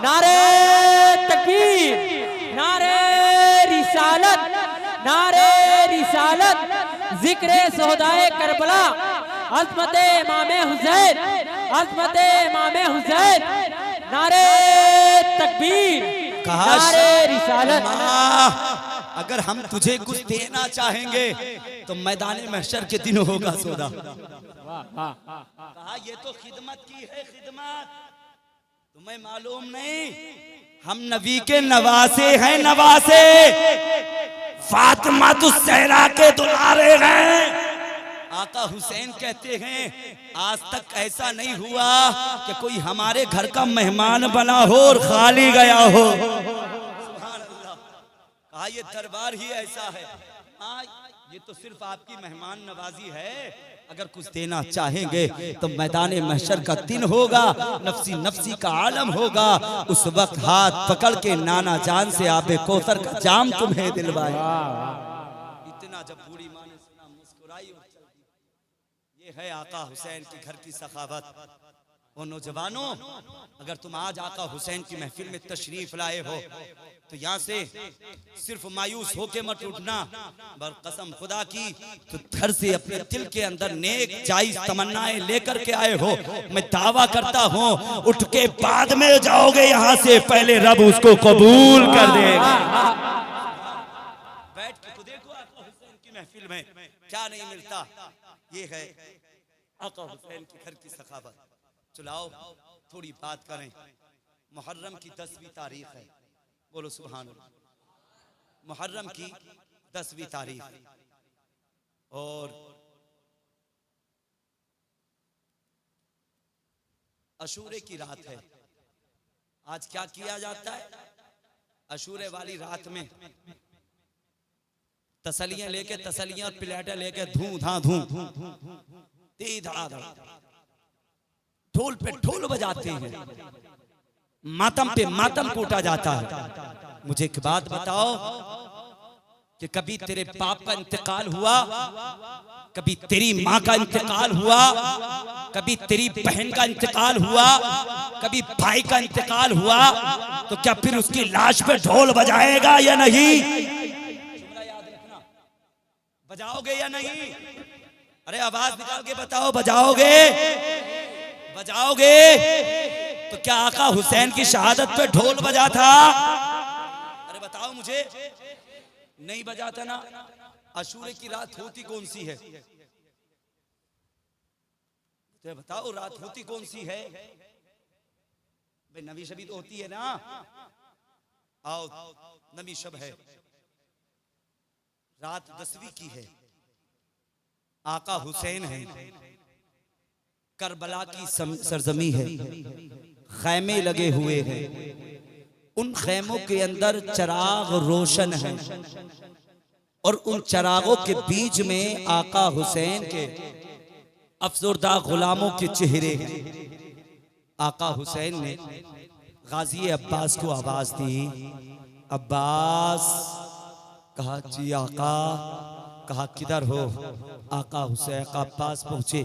नारे तकबीर, नारे रिसालत, नारे रिसालत, जिक्र सोहदाए करबला, अज़मत इमाम हुसैन, अज़मत इमाम हुसैन, नारे तकबीर, नारे रिसालत। अगर हम तुझे कुछ देना चाहेंगे तो मैदान महशर के दिन होगा सौदा। कहा ये तो खिदमत की है, खिदमत तुम्हें मालूम नहीं, हम नबी के नवासे हैं, नवासे फातिमा तो सहरा के दुलारे हैं। आका हुसैन कहते हैं आज तक ऐसा नहीं हुआ कि कोई हमारे घर का मेहमान बना हो और खाली गया हो। सुभान अल्लाह। कहा ये दरबार ही ऐसा है। हाँ ये तो सिर्फ आपकी मेहमान नवाजी है। अगर कुछ देना चाहेंगे तो मैदान महशर का दिन होगा, नफसी नफसी का आलम होगा। उस वक्त हाथ पकड़ के नाना जान से आबे कौसर का जाम तुम्हें दिलवाए। इतना जब बूढ़ी माँ ने सुना मुस्कुराई और चल दी। ये है आका हुसैन के घर की सखावत। ओ नौजवानों, अगर तुम आज आका हुसैन की महफिल में तशरीफ लाए हो तो यहाँ से सिर्फ मायूस होके मत उठना, बर कसम खुदा की तो घर से अपने दिल के अंदर नेक जायज तमन्नाएं लेकर के आए हो। मैं दावा करता हूँ उठ के बाद में जाओगे यहाँ से, पहले रब उसको कबूल कर देगा। बैठ के तो देखो आका हुसैन की महफिल में क्या नहीं मिलता। ये है आका हुसैन के घर की सखावत। चलाओ थोड़ी बात करें। मुहर्रम की 10वीं तारीख है, बोलो सुभान अल्लाह। मुहर्रम की 10वीं तारीख और अशूरे की रात है। आज क्या किया जाता है? अशूरे वाली रात में तसलियां लेके, तसलियां और प्लेटें लेके धूं धा धूं ढोल पे ढोल बजाते हैं, मातम पे मातम कूटा जाता है। मुझे एक बात बताओ कि कभी तेरे बाप का इंतकाल हुआ, कभी तेरी माँ का इंतकाल हुआ, कभी तेरी बहन का इंतकाल हुआ, कभी भाई का इंतकाल हुआ, तो क्या फिर उसकी लाश पे ढोल बजाएगा या नहीं? याद रखना, बजाओगे या नहीं? अरे आवाज निकाल के बताओ, बजाओगे? बजाओगे? तो क्या आका हुसैन की शहादत पे ढोल बजा था? अरे बताओ मुझे, नहीं बजा था ना। अशूरे की रात होती कौन सी है? तो बताओ रात होती कौन सी है? भाई नबी शबी तो होती है ना। आओ नबी शब है, रात 10वीं की है। आका हुसैन है, करबला की सरजमी है, खैमे लगे हुए हैं। उन खैमों के अंदर चराग रोशन है और उन चरागों के बीच में आका हुसैन के अफसरदा गुलामों के चेहरे हैं। आका हुसैन ने गाजी अब्बास को आवाज दी, अब्बास। कहा जी आका। कहा किधर हो? आका हुसैन का पास पहुंचे,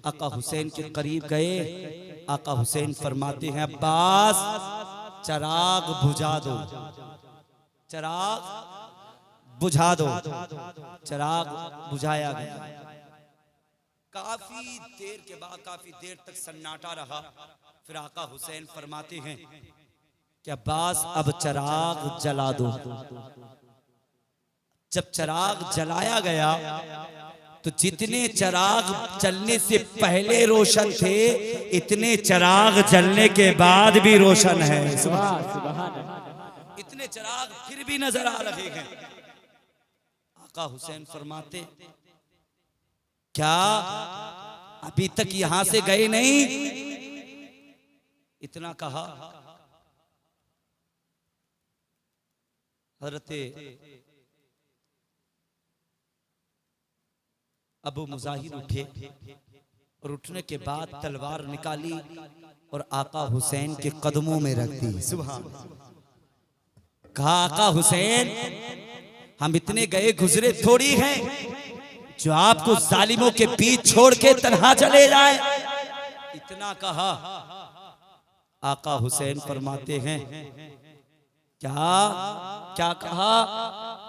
आका हुसैन के करीब गए। आका हुसैन फरमाते हैं अब्बास चराग बुझा दो, चराग बुझा दो। चराग बुझाया गया। काफी देर के बाद, काफी देर तक सन्नाटा रहा। फिर आका हुसैन फरमाते हैं कि अब्बास अब चराग जला दो। जब चराग जलाया गया तो जितने चराग जलने से पहले रोशन थे, इतने चराग जलने के बाद भी रोशन है। इतने चराग फिर भी नजर आ रहे हैं। आका हुसैन फरमाते क्या अभी तक यहां से गए नहीं? इतना कहा, हज़रते अबू मुजाहिर उठे और उठने के बाद तलवार निकाली और आका हुसैन के कदमों में रख दी। सुभान। कहा, आका हुसैन, हम इतने गए गुजरे थोड़ी हैं जो आपको जालिमों के बीच छोड़ के तन्हा चले जाए। इतना कहा, आका हुसैन फरमाते हैं, क्या क्या कहा?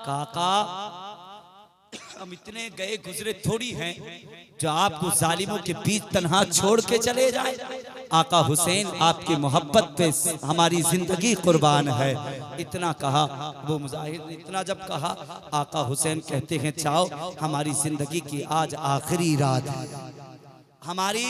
काका, हम इतने गए गुजरे थोड़ी हैं जो आपको जालिमों के बीच तन्हा छोड़ के चले जाए। आका हुसैन, आपकी मोहब्बत पे हमारी जिंदगी कुर्बान है। इतना कहा। वो मुजाहिर ने इतना जब कहा, आका हुसैन कहते हैं, जाओ, हमारी जिंदगी की आज आखिरी रात है, हमारी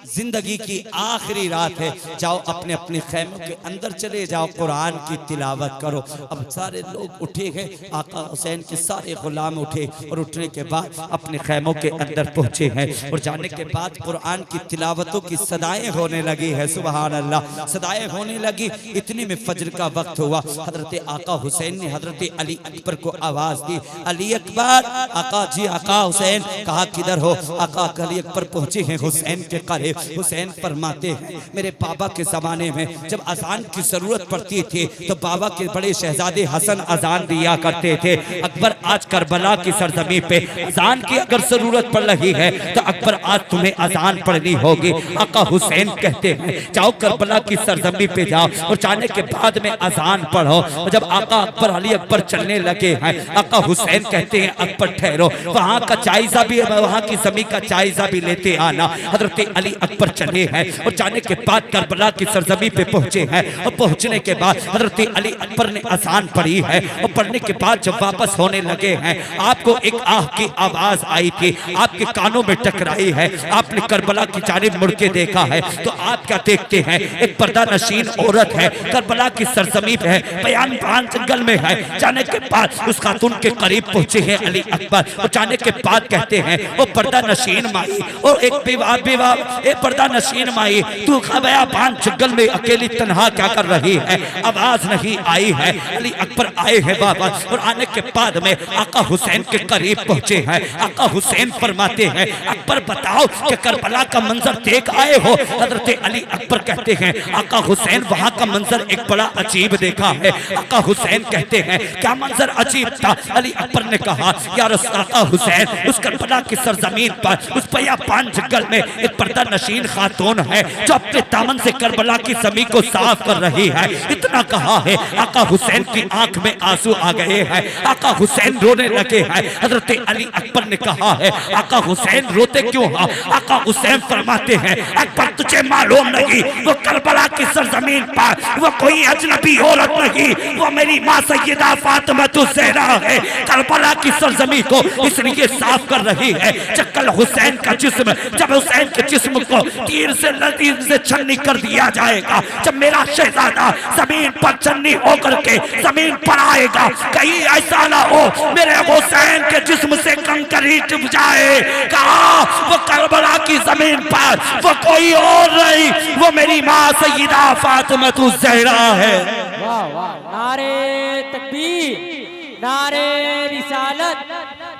जिंदगी की आखिरी रात है, जाओ अपने अपने खैमों के अंदर चले जाओ, कुरान की तिलावत करो। अब सारे लोग उठे हैं, आका हुसैन के सारे गुलाम उठे और उठने के बाद अपने खैमों के अंदर पहुंचे हैं और जाने के बाद कुरान की तिलावतों की सदाएं होने लगी है। सुभान अल्लाह, सदाएं होने लगी। इतने में फजर का वक्त हुआ। हजरत आका हुसैन ने हजरत अली अकबर को आवाज दी, अली अकबर। आका जी, आका हुसैन। कहा, किधर हो? आका अली अकबर पहुंचे हैं हुसैन के करीब। हुसैन फरमाते हैं, मेरे बाबा के जमाने में जब अजान की जरूरत पड़ती थी तो बाबा के बड़े शहजादे हसन अजान दिया करते थे। अकबर, आज करबला की सरजमी पे अजान की अगर जरूरत पड़ रही है तो अकबर, आज तुम्हें अजान पढ़नी होगी। आका हुसैन कहते हैं, जाओ करबला की सरजमी पे जाओ और जाने के बाद में अजान पढ़ो। और जब आका अकबर अली अकबर चलने लगे हैं, आका हुसैन कहते हैं, अकबर ठहरो, वहाँ का जायजा भी, वहाँ की जमी का जायजा भी लेते आना। हजरत अली अकबर चले हैं और जाने के बाद करबला की सरजमी पे पहुंचे हैं और पहुंचने के बाद हजरत अली अकबर ने अजान पढ़ी है और पढ़ने के बाद जब वापस होने लगे हैं, आपको एक आह की आवाज आई थी, आपके कानों में टकराई है। आपने करबला की जानिब मुड़ के देखा है तो आप क्या देखते हैं? एक पर्दा नशीन औरत है, करबला की सरजमी पे है, बयान जंगल में है। जाने के बाद उस खातून के करीब पहुंचे हैं अली अकबर और जाने के बाद कहते हैं, वो पर्दा नशीन माई और एक पर्दा नशीन माई, तू बयान जंगल में अकेली तन्हा क्या कर रही है? आवाज नहीं आई है। अली अकबर आए हैं वापस और आने के बाद में आका हुसैन के करीब पहुंचे हैं। आका हुसैन फरमाते हैं, अकबर बताओ कि करबला का मंजर देख आए हो? हजरत अली अकबर कहते हैं, आका हुसैन, वहां का मंजर एक बड़ा अजीब देखा है। आका हुसैन कहते हैं, क्या मंजर अजीब था? अली अकबर ने कहा, या आका हुसैन, उस करबला की सरजमीन पर उस बयान जंगल में एक पर्दा नशीन खातून है जो अपने दामन से करबला की जमीन को साफ कर रही है। इतना कहा है, आका हुसैन की आंख में आंसू आ गए हैं। आका हुसैन रोने लगे हैं। हजरत अली अकबर ने कहा है, आका हुसैन रोते क्यों हो? आका हुसैन फरमाते हैं, अकबर तुझे मालूम नहीं, वो करबला की सरजमीन पर वो कोई अजनबी औरत नहीं, वो मेरी माँ सैयदा फातिमा ज़हरा है। करबला की सरजमीन को इसलिए साफ कर रही है कल हुसैन का जिस्म, जब हुसैन के जिस्म को तीर से लकीर से छन्नी कर दिया जाएगा, जब मेरा शहजादा जमीन पर छन्नी होकर के जमीन पर आएगा, कहीं ऐसा ना हो मेरे हुसैन के जिस्म से कंकरी चुभ जाए। कहा, वो करबला की जमीन पर वो कोई और नहीं, वो मेरी माँ सैयदा फातिमा ज़हरा है। वाह वाह, नारे तकबीर, नारे रिसालत,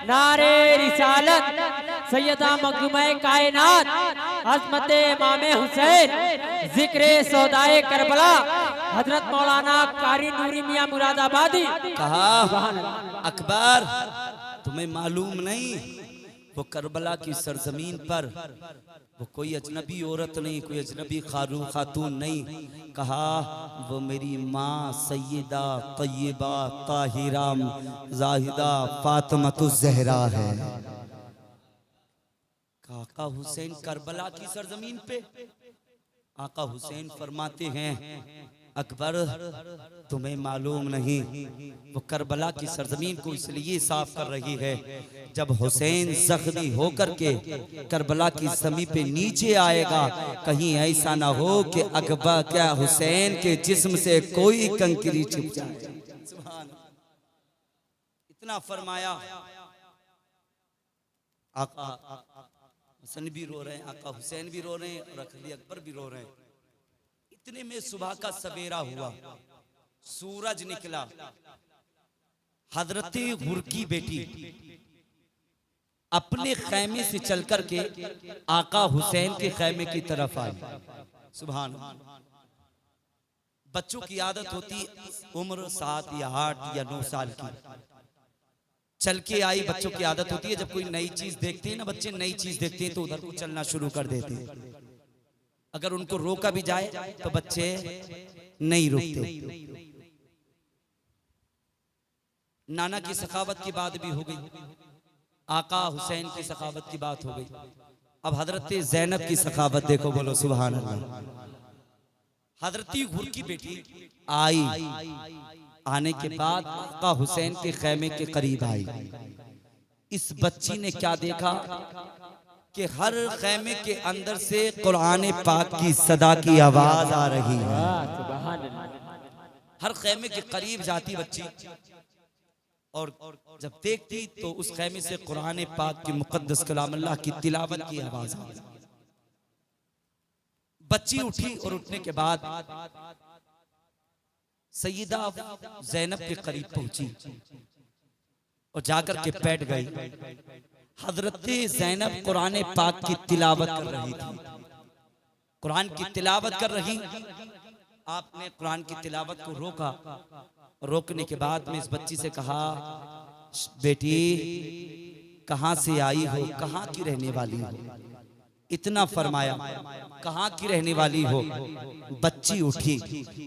नारे रिसालत, सैयदा मखदूम-ए कायनात अज़मत इमाम हुसैन, जिक्र सौदाए करबला, हजरत मौलाना कारी नूरी मियां मुरादाबादी। कहा, अकबर तुम्हें मालूम नहीं, वो करबला की सरजमीन पर वो कोई अजनबी औरत नहीं, कोई अजनबी खातून नहीं। कहा, वो मेरी माँ सैयदा तय्यबा ताहिरा ज़ाहिदा फातिमा ज़हरा है। आका हुसैन करबला की सरजमीन पे, आका हुसैन फरमाते हैं, अकबर तुम्हें मालूम नहीं, वो करबला की सरजमीन को इसलिए साफ कर रही है, जब हुसैन जख्मी होकर के करबला की जमीन पे नीचे आएगा, कहीं ऐसा ना हो कि अकबर क्या हुसैन के जिस्म से कोई कंकरी चुभ जाए। इतना फरमाया। हसन भी रो रहे हैं, आका हुसैन भी रो रहे हैं और अली अकबर भी रो रहे हैं। इतने में सुबह का सवेरा हुआ, सूरज निकला। हजरत हुर की बेटी अपने खैमे से चल करके आका हुसैन के खैमे की तरफ आई। सुभान अल्लाह। बच्चों की आदत होती उम्र 7 या 8 या 9 साल की, चल के आई। बच्चों की आदत होती है जब कोई नई चीज देखते हैं ना, बच्चे नई चीज देखते हैं तो उधर को चलना शुरू कर देते हैं। अगर उनको रोका भी जाए तो बच्चे नहीं रुकते। नाना की सखावत की बात भी हो गई, आका हुसैन की सखावत की बात हो गई। अब हजरत ज़ैनब की सखावत देखो, बोलो सुभान अल्लाह। हजरत हुर की बेटी आई, आने के बाद आका हुसैन के खैमे के करीब आई। इस बच्ची ने क्या देखा कि हर खैमे के अंदर से कुरान पाक की सदा की आवाज आ रही है। हर खैमे के करीब जाती बच्ची और जब देखती तो उस खैमे से कुरान पाक की मुकद्दस कलाम अल्लाह की तिलावत की आवाज आई। बच्ची उठी और उठने के बाद सईदा ज़ैनब के करीब पहुंची और जाकर के बैठ गई। हजरत ज़ैनब कुरान पाक की तिलावत कर रही थी, कुरान की तिलावत कर रही। आपने कुरान की तिलावत को रोका। रोकने के बाद में इस बच्ची से कहा, बेटी कहां से आई हो, कहां की रहने वाली हो? इतना फरमाया, कहां की रहने वाली हो? बच्ची उठी,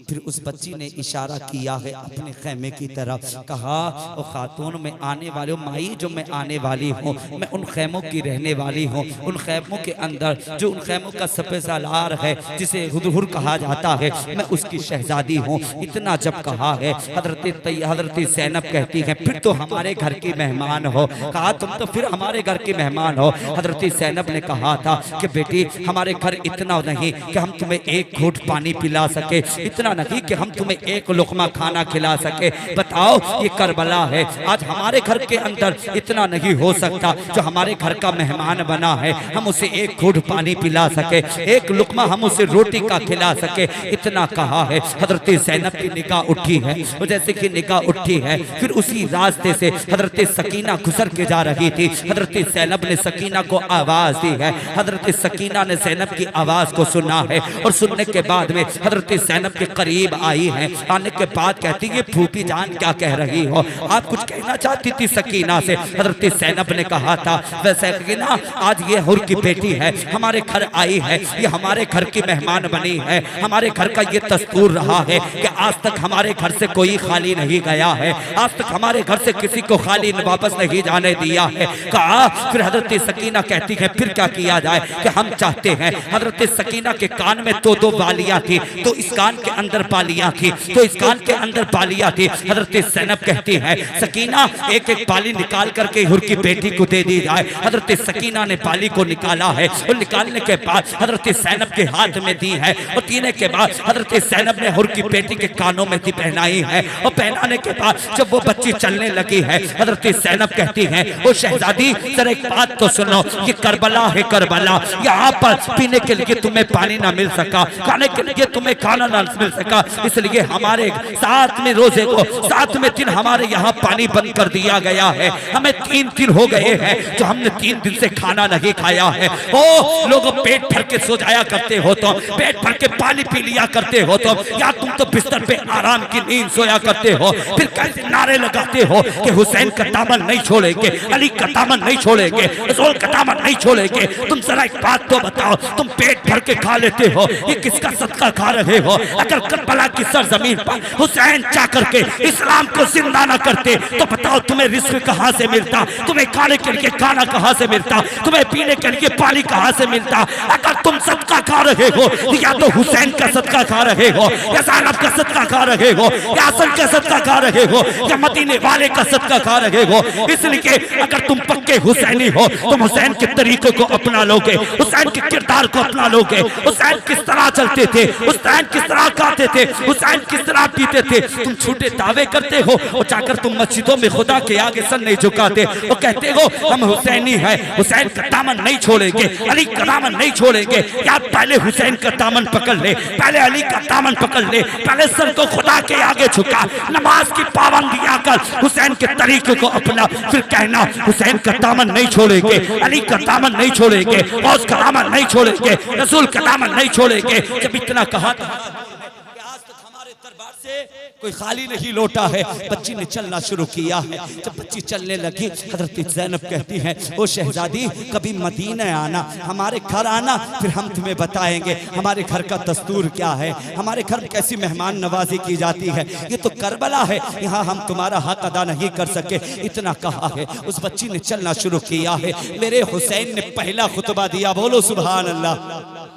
फिर उस बच्ची ने इशारा किया है अपने खैमे की तरफ। कहा, ओ खातून मैं आने वाली हूँ, माई जो मैं आने वाली हूँ, मैं उन खैमों की रहने वाली हूँ। उन खैमों के अंदर जो उन खैमों का सपेसालार है जिसे हुर कहा जाता है, मैं उसकी शहजादी हूँ। इतना जब कहा है हजरत ज़ैनब कहती है, फिर तो हमारे घर की मेहमान हो। कहा, तुम तो फिर हमारे घर की मेहमान हो। हजरत ज़ैनब ने कहा था कि बेटी हमारे घर इतना नहीं कि हम तुम्हें एक घूंट पानी पिला सके, इतना नहीं कि हम तुम्हें एक लुकमा खाना खिला सके। बताओ, ये करबला है, आज हमारे घर के अंदर इतना नहीं हो सकता। जो हमारे घर का मेहमान बना है हम उसे एक घूंट पानी पिला सके, एक लुकमा हम उसे रोटी का खिला सके, इतना कहा है। हजरत ज़ैनब की निगाह उठी है, और जैसे कि निगाह उठी है फिर उसी रास्ते से हजरत सकीना गुजर के जा रही थी। हजरत ज़ैनब ने सकीना को आवाज दी है। हजरत सकीना ने ज़ैनब की आवाज को सुना है और सुनने के बाद में हजरत ज़ैनब के करीब आई है। आने के बाद कहती है, फूफी जान क्या कह रही हो? आप कुछ कहना चाहती थी सकीना से? हजरत ज़ैनब ने कहा था, वैसे सकीना आज ये हुर की बेटी है, हमारे घर आई है, ये हमारे घर की मेहमान बनी है। हमारे घर का ये दस्तूर रहा है कि आज तक हमारे घर से कोई खाली नहीं गया है, आज तक हमारे घर से किसी को खाली वापस नहीं जाने दिया है। कहा, फिर हजरत सकीना कहती है, फिर क्या किया जाए कि हम चाहते हैं। हजरत सकीना के कान में तो 2 बालियां थी, तो इस कान के अंदर बालियां थी, तो इस कान के अंदर बालियां थी। हजरत ज़ैनब कहती है, सकीना एक एक बाली निकाल करके हुर की बेटी को दे दी जाए। हजरत सकीना ने बाली को निकाला है और निकालने के बाद हजरत ज़ैनब के हाथ में दी है और देने के बाद हजरत ज़ैनब ने हुर की बेटी के कानों में दी पहनाई है। और पहनाने के बाद जब वो बच्ची चलने लगी है, हजरत ज़ैनब कहती है, ओ शहजादी जरा एक बात तो सुनो, ये करबला है, करबला यहाँ पर पीने के लिए तुम्हें पानी ना मिल सका, खाने के लिए तुम्हें खाना ना मिल सका, इसलिए हमारे 7वें रोजे को 7वें दिन हमारे यहाँ पानी बंद कर दिया गया है। हमें 3 दिन हो गए हैं जो हमने 3 दिन से खाना नहीं खाया है। ओ लोग पेट भर के सो जाया करते हो, तो पेट भर के पानी पी लिया करते हो, तो या तुम तो बिस्तर पे आराम की नींद सोया करते हो, फिर कैसे नारे लगाते हो कि हुसैन का दामन नहीं छोड़ेंगे, अली का दामन नहीं छोड़ेंगे, रसूल का दामन नहीं छोड़ेंगे। तुम जरा एक बात तो बताओ, तुम पेट भर के खा लेते हो, ये किसका सदका खा रहे हो? अगर करबला की सरजमीन पर हुसैन जा करके इस्लाम को जिंदा न करते तो बताओ तुम्हें रिस्क कहां से मिलता, तुम्हें खाने के लिए खाना कहां से मिलता, तुम्हें पीने के लिए पानी कहां से मिलता? अगर तुम सदका खा रहे हो या तो हुसैन का सदका खा रहे हो, या ज़ैनब का सदका खा रहे हो, या हसन का सदका खा रहे हो, या मदीने वाले का सदका खा रहे हो। इसलिए अगर तुम पक्के हुसैनी हो तुम हुसैन के तरीके को अपना लोगे, हुसैन के किरदार को अपना लोगे, हुसैन किस तरह चलते थे, हुसैन किस तरह गाते थे, हुसैन किस तरह पीते थे। तुम झूठे दावे करते हो और जाकर तुम मस्जिदों में खुदा के आगे सर नहीं झुकाते और कहते हो हम हुसैनी है, हुसैन का दामन नहीं छोड़ेंगे, अली का दामन नहीं छोड़ेंगे। यार पहले हुसैन का दामन पकड़ ले, पहले अली का दामन पकड़ ले, पहले सर को खुदा के आगे झुका, नमाज की पाबंदियां कर, हुसैन के तरीके को अपना, फिर कहना हुसैन का दामन नहीं छोड़ेंगे, अली का दामन नहीं छोड़ेंगे, गौस का दामन नहीं छोड़ेंगे, रसूल का दामन नहीं छोड़ेंगे। जब इतना कहा था आज तक हमारे दरबार से कोई खाली नहीं लौटा है। बच्ची ने चलना शुरू किया है। जब बच्ची चलने लगी, हजरत ज़ैनब कहती है ओ शहजादी कभी मदीना आना, हमारे घर आना, फिर हम तुम्हें बताएंगे हमारे घर का दस्तूर क्या है, हमारे घर में कैसी मेहमान नवाजी की जाती है। ये तो करबला है, यहाँ हम तुम्हारा हक अदा नहीं कर सके। इतना कहा है, उस बच्ची ने चलना शुरू किया है। मेरे हुसैन ने पहला खुतबा दिया, बोलो सुभान अल्लाह।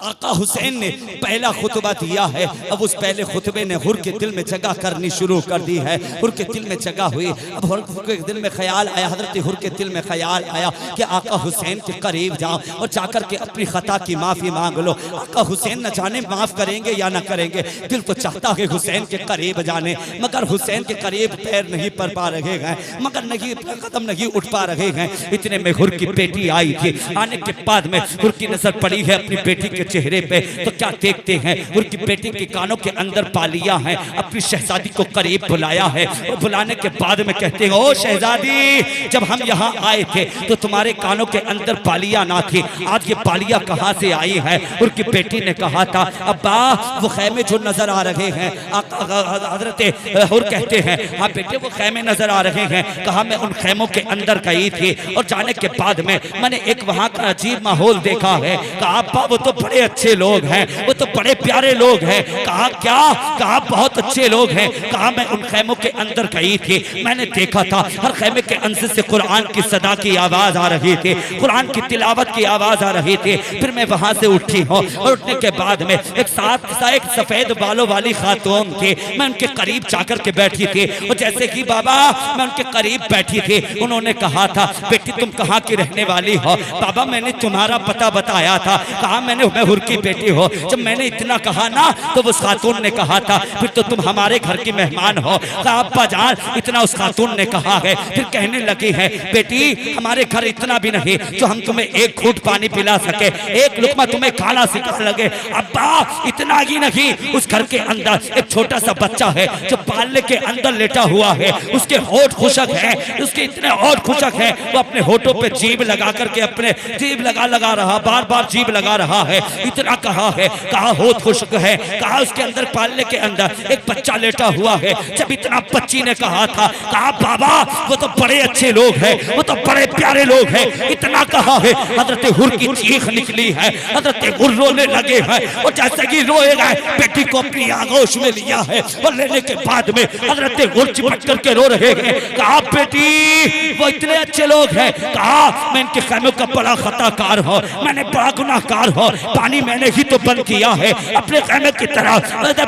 आका हुसैन ने पहला खुतबा दिया है। अब उस पहले खुतबे ने हुर के दिल में जगह करनी शुरू कर दी है। हुर के दिल में जगह हुई। अब हुर के दिल में ख्याल आया, हजरत हुर के दिल में ख्याल आया कि आका हुसैन के करीब जाओ और जाकर के अपनी खता की माफ़ी मांग लो। आका हुसैन न जाने माफ़ करेंगे या न करेंगे। दिल तो चाहता है हुसैन के करीब जाने, मगर हुसैन के करीब पैर नहीं पड़ पा रहे हैं, मगर नहीं कदम नहीं उठ पा रहे हैं। इतने में हुर की बेटी आई थी। आने के बाद में हुर की नजर पड़ी है अपनी बेटी के चेहरे पे, तो क्या देखते हैं उनकी बेटी के कानों के अंदर पालिया है। अपनी शहजादी को करीब बुलाया है और बुलाने के बाद में कहते हैं ओ शहजादी जब हम यहाँ आए थे तो तुम्हारे कानों के अंदर पालिया ना थी, आज ये पालिया कहाँ से आई है। उनकी बेटी ने कहा था अब्बा वो खैमे जो नजर आ रहे हैं, हजरत हुर कहते हैं हाँ बेटे वो खैमे नजर आ रहे हैं। कहा मैं उन खैमों के अंदर गई थी और जाने के बाद में मैंने एक वहाँ का अजीब माहौल देखा है। कहा अब्बा वो तो बड़े अच्छे लोग हैं, वो तो बड़े प्यारे लोग हैं। कहा क्या? कहा बहुत अच्छे लोग हैं। कहा मैं उन खैमों के अंदर गई थी, मैंने देखा था हर खैमे के अंदर से कुरान की सदा की आवाज आ रही थी, कुरान की तिलावत की आवाज आ रही थी। फिर मैं वहां से उठी हूँ और उठने के बाद में एक सफेद बालों वाली खातून थी, मैं उनके करीब जाकर के बैठी थी और जैसे कि बाबा मैं उनके करीब बैठी थी, उन्होंने कहा था बेटी तुम कहाँ की रहने वाली हो? बाबा मैंने तुम्हारा पता बताया था। कहा मैंने मैं हुर की बेटी हो। जब मैंने इतना कहा ना तो उस खातून ने कहा था फिर तो तुम हमारे घर की मेहमान हो। कहा अब्बा जान इतना उस खातून ने कहा है। फिर कहने लगी है बेटी हमारे घर इतना भी नहीं जो हम तुम्हें एक घूंट पानी पिला सके, एक लुकमा तुम्हें खाना सिखा लगे। अब्बा इतना ही नहीं, उस घर के अंदर एक छोटा सा बच्चा है जो पालने के अंदर लेटा हुआ है, उसके होठ खुशक है, उसके इतने होठ खुशक है वो अपने होठों पे जीभ लगा करके अपने जीभ लगा रहा, बार बार जीभ लगा रहा है। इतना कहा है, कहा होठ खुशक है, कहा उसके अंदर पालने के अंदर एक बच्चा लेटा हुआ है। जब इतना बच्ची ने कहा था, कहा बाबा वो तो बड़े अच्छे लोग हैं, वो तो बड़े प्यारे लोग हैं। इतना कहा है, हजरत हुर की चीख निकली है, हजरत हुर रोने लगे हैं और जैसे कि रोए गए बेटी को अपनी आगोश में लिया है और लेने के बाद में हजरत हुर चिपट करके रो रहे हैं। कहा बेटी वो इतने अच्छे लोग हैं, कहा मैं इनके खैमों का बड़ा खताकार हूँ, मैंने बड़ा गुनाहगार हूँ, पानी मैंने ही तो बंद किया है अपने खैमे की तरह,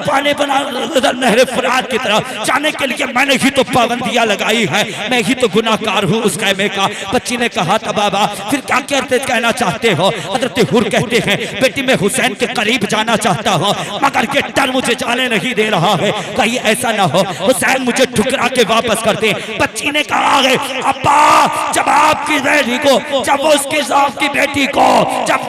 पानी बना नहर फुरात की तरह जाने के लिए मैंने ही तो पाबंदियां लगाई है, मैं ही तो गुनाहगार हूँ उस खैमे का। बच्ची ने कहा था बाबा फिर क्या कहना चाहते हो? हजरत हुर कहते हैं बेटी मैं हुसैन के करीब जाना चाहता हूँ मगर ये डर मुझे जाने नहीं दे रहा है, कहीं ऐसा ना हो हुसैन मुझे ठुकरा के वापस कर दे। बच्ची ने कहा है अब्बा जब आपकी बेटी को, जब उसकी आपकी बेटी को जब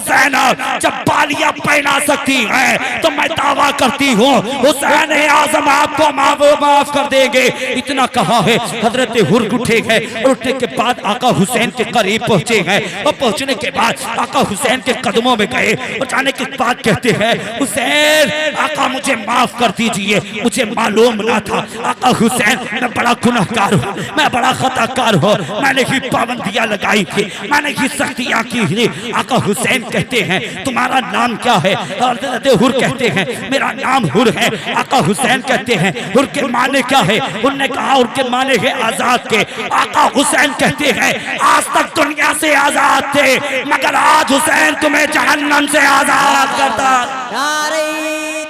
ज़ैनब जब बालियां पहना सकती है तो मैं दावा करती हूँ हुसैन आज़म आपको माफ कर देंगे। इतना कहा है, हजरत हुर उठे हैं और उठने के बाद आका हुसैन के करीब पहुंचे हैं और पहुंचने के बाद आका हुसैन के कदमों में गए और जाने के बाद कहते हैं हुसैन आका मुझे माफ कर दीजिए, मुझे मालूम ना था आका हुसैन मैं बड़ा गुनाहगार हूँ, मैं बड़ा खताकार हूँ, मैंने ही पाबंदियां लगाई थी, मैंने ही सख्तियां की थी। आका हुसैन कहते हैं तुम्हारा नाम क्या है? हजरत हुर कहते हैं मेरा नाम हुर है। आका हुसैन कहते हैं हुर के माने क्या है? उन्होंने कहा हुर के माने है आजाद के। आका हुसैन कहते हैं आज तक दुनिया से आजाद थे मगर आज हुसैन तुम्हें जहन्नम से आजाद करता। नारे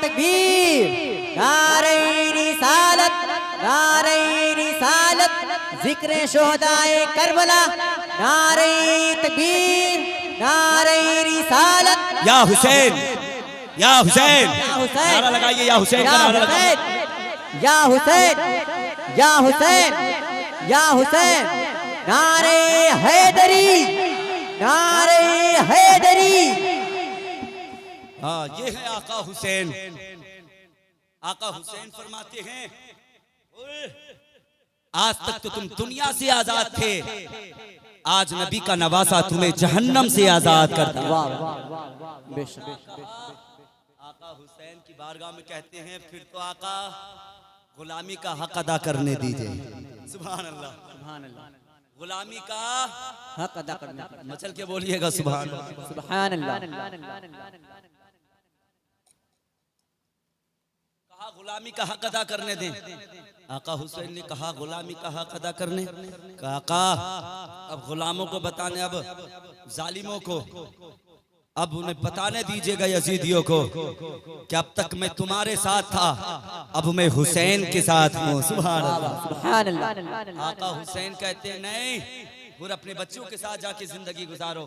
तकबीर, नारे रिसालत, नारे रिसालत। रिसालत जिक्र शोहदाए करबला नारे तकबीर नारे रिसालत या हुसैन या हुसैन या हुसैन नारा लगाइए या हुसैन का या नारा लगाइए। हुसैन या हुसैन या हुसैन या हुसैन नारे हैदरी नारे हैदरी। हाँ ये है आका हुसैन। आका हुसैन फरमाते हैं आज तक तो तुम दुनिया से आजाद थे, आज नबी का नवासा तुम्हें जहन्नम से आजाद कर दिया। वाह वाह बेशक आका हुसैन की बारगाह में कहते हैं फिर तो आका गुलामी का हक अदा करने दीजिए। सुभान अल्लाह सुभान अल्लाह गुलामी का हक अदा करना मचल के बोलिएगा सुभान अल्लाह। सुभान अल्लाह। कहा गुलामी का हक अदा करने दें। आका हुसैन ने कहा गुलामी का हक अदा करने। कहा आका अब गुलामों को बताने, अब जालिमों को अब उन्हें बताने दीजिएगा यजीदियों को कि अब तक मैं तुम्हारे साथ था, अब मैं हुसैन के साथ हूँ। सुभान अल्लाह सुभान अल्लाह। आका हुसैन कहते हैं नहीं, हुर अपने बच्चों के साथ जाके जिंदगी गुजारो।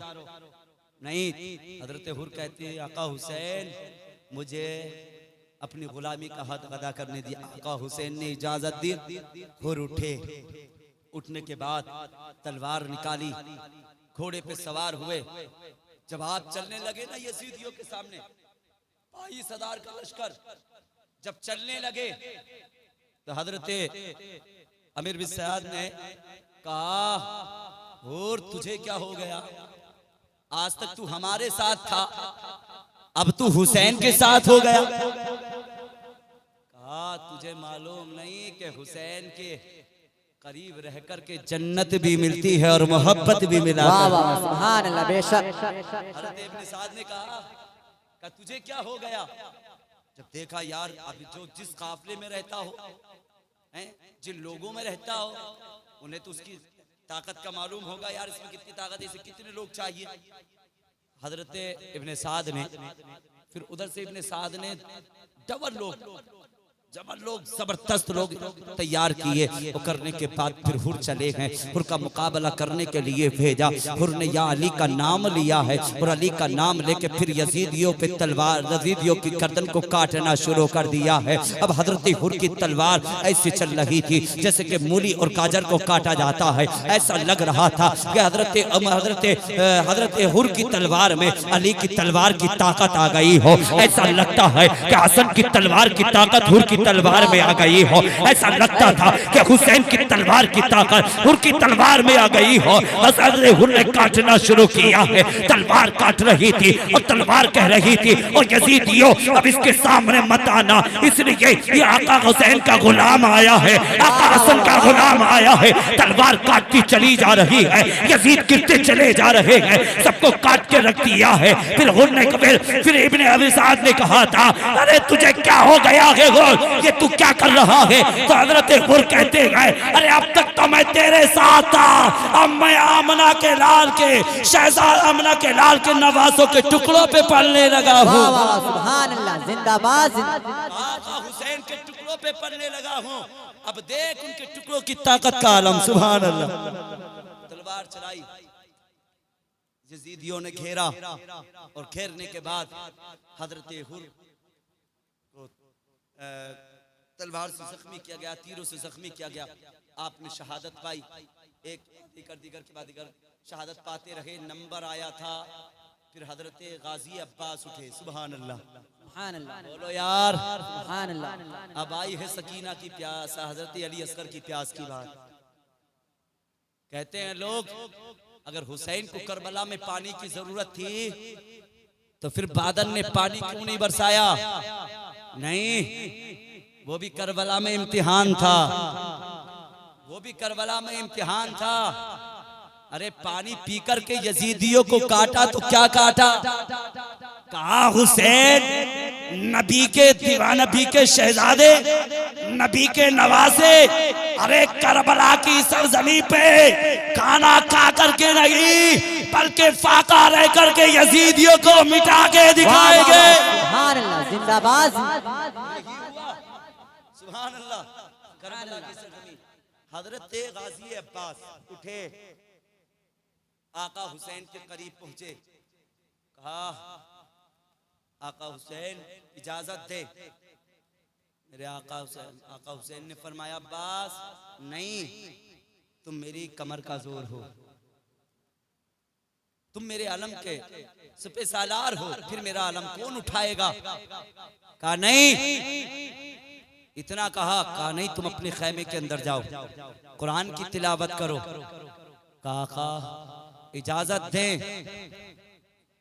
नहीं, हजरत हुर कहते हैं आका हुसैन मुझे अपनी गुलामी का हक अदा करने दिया। आका हुसैन ने इजाजत दी। हुर उठे, उठने के बाद तलवार निकाली, घोड़े पे सवार हुए। जब आप चलने लगे ना यजीदियों के सामने, भाई सदार का लश्कर जब चलने लगे तो हजरत अमीर बिन सयाद ने कहा और तुझे क्या हो गया, आज तक तू हमारे साथ था, अब तू हुसैन के साथ हो गया। कहा तुझे मालूम नहीं कि हुसैन के करीब रहकर के जन्नत भी मिलती है और मोहब्बत भी मिला। वाह वाह सुभान अल्लाह बेशक। हजरत इब्न साद ने कहा तुझे क्या हो गया। जब देखा यार अब जो जिस काफले में रहता हो, जिन लोगों में रहता हो, उन्हें तो उसकी ताकत का मालूम होगा यार इसमें कितनी ताकत है, इसे कितने लोग चाहिए। हजरत इब्न साद ने फिर उधर से इब्न साद ने डबल लोग जबरदस्त लोग तैयार किए। वो करने के बाद फिर हुर चले गए, हुर का मुकाबला करने के लिए भेजा। हुर ने या अली का नाम लिया है और अली का नाम लेके फिर यजीदियों पे तलवार, यजीदियों की गर्दन को काटना शुरू कर दिया है। अब हजरत हुर की तलवार ऐसी चल रही थी जैसे कि मूली और गाजर को काटा जाता है। ऐसा लग रहा था कि हजरत हुर की तलवार में अली की तलवार की ताकत आ गई हो। ऐसा लगता है कि हसन की तलवार की ताकत हुर की तलवार में आ गई हो। ऐसा लगता था कि हुसैन की तलवार की ताकत हुर की तलवार में आ गई हो। हजरत हुर ने काटना शुरू किया है, तलवार काट रही थी और तलवार कह रही थी और यजीदियों अब इसके सामने मत आना, इसलिए ये आका हुसैन का गुलाम आया है, आका हसन का गुलाम आया है। तलवार काटती चली जा रही है, यजीद गिरते चले जा रहे हैं, सबको काट के रख दिया है। फिर हुर ने फिर इब्ने अबी साद ने कहा था अरे तुझे क्या हो गया है हुर, ये तू क्या कर रहा है। तो हजरत हुर कहते हैं अरे अब तक तो मैं तेरे साथ था, अब मैं आमना के लाल के शहजाद आमना के लाल के नवासों के टुकड़ों पे पलने लगा हूँ। सुभान अल्लाह जिंदाबाद। आका हुसैन के टुकड़ों पे पलने लगा हूँ, अब देख उनके टुकड़ों की ताकत का आलम। सुभान अल्लाह। तलवार चलाई, यजीदियों ने घेरा और घेरने के बाद हजरत हुर तलवार से जख्मी किया गया, तीरों से जख्मी किया गया। आपने शहादत पाई, एक दीगर के बाद दीगर शहादत पाते रहे। नंबर आया था, फिर हजरत गाजी अब्बास उठे। सुभान अल्लाह सुभान अल्लाह। बोलो यार सुभान अल्लाह। अब आई है सकीना की प्यास, हजरत अली असगर की प्यास की बात। कहते हैं लोग अगर हुसैन को करबला में पानी की जरूरत थी तो फिर बादल ने पानी क्यों नहीं बरसाया। नहीं, वो भी करबला में इम्तिहान था, वो भी करबला में इम्तिहान था। अरे पानी पीकर के यजीदियों को काटा तो क्या काटा, कहा हुसैन नबी के दीवान, नबी के शहजादे, नबी के नवासे, अरे करबला की सरजमी पे खाना खा करके नहीं बल्कि फाका रह करके यजीदियों को मिटा के दिखाएंगे। सुभान अल्लाह जिंदाबाद। सुभान अल्लाह। करबला की सरजमी हजरत गाजी अब्बास उठे, आका हुसैन के करीब पहुंचे, कहा आका हुसैन इजाजत दे। मेरे आका हुसैन ने फरमाया अब्बास नहीं, तुम मेरी कमर का जोर हो, तुम मेरे अलम के सपे सालार हो, फिर मेरा अलम कौन उठाएगा? कहा नहीं। इतना कहा नहीं, तुम अपने खैमे के अंदर जाओ, कुरान की तिलावत करो। कहा इजाजत दें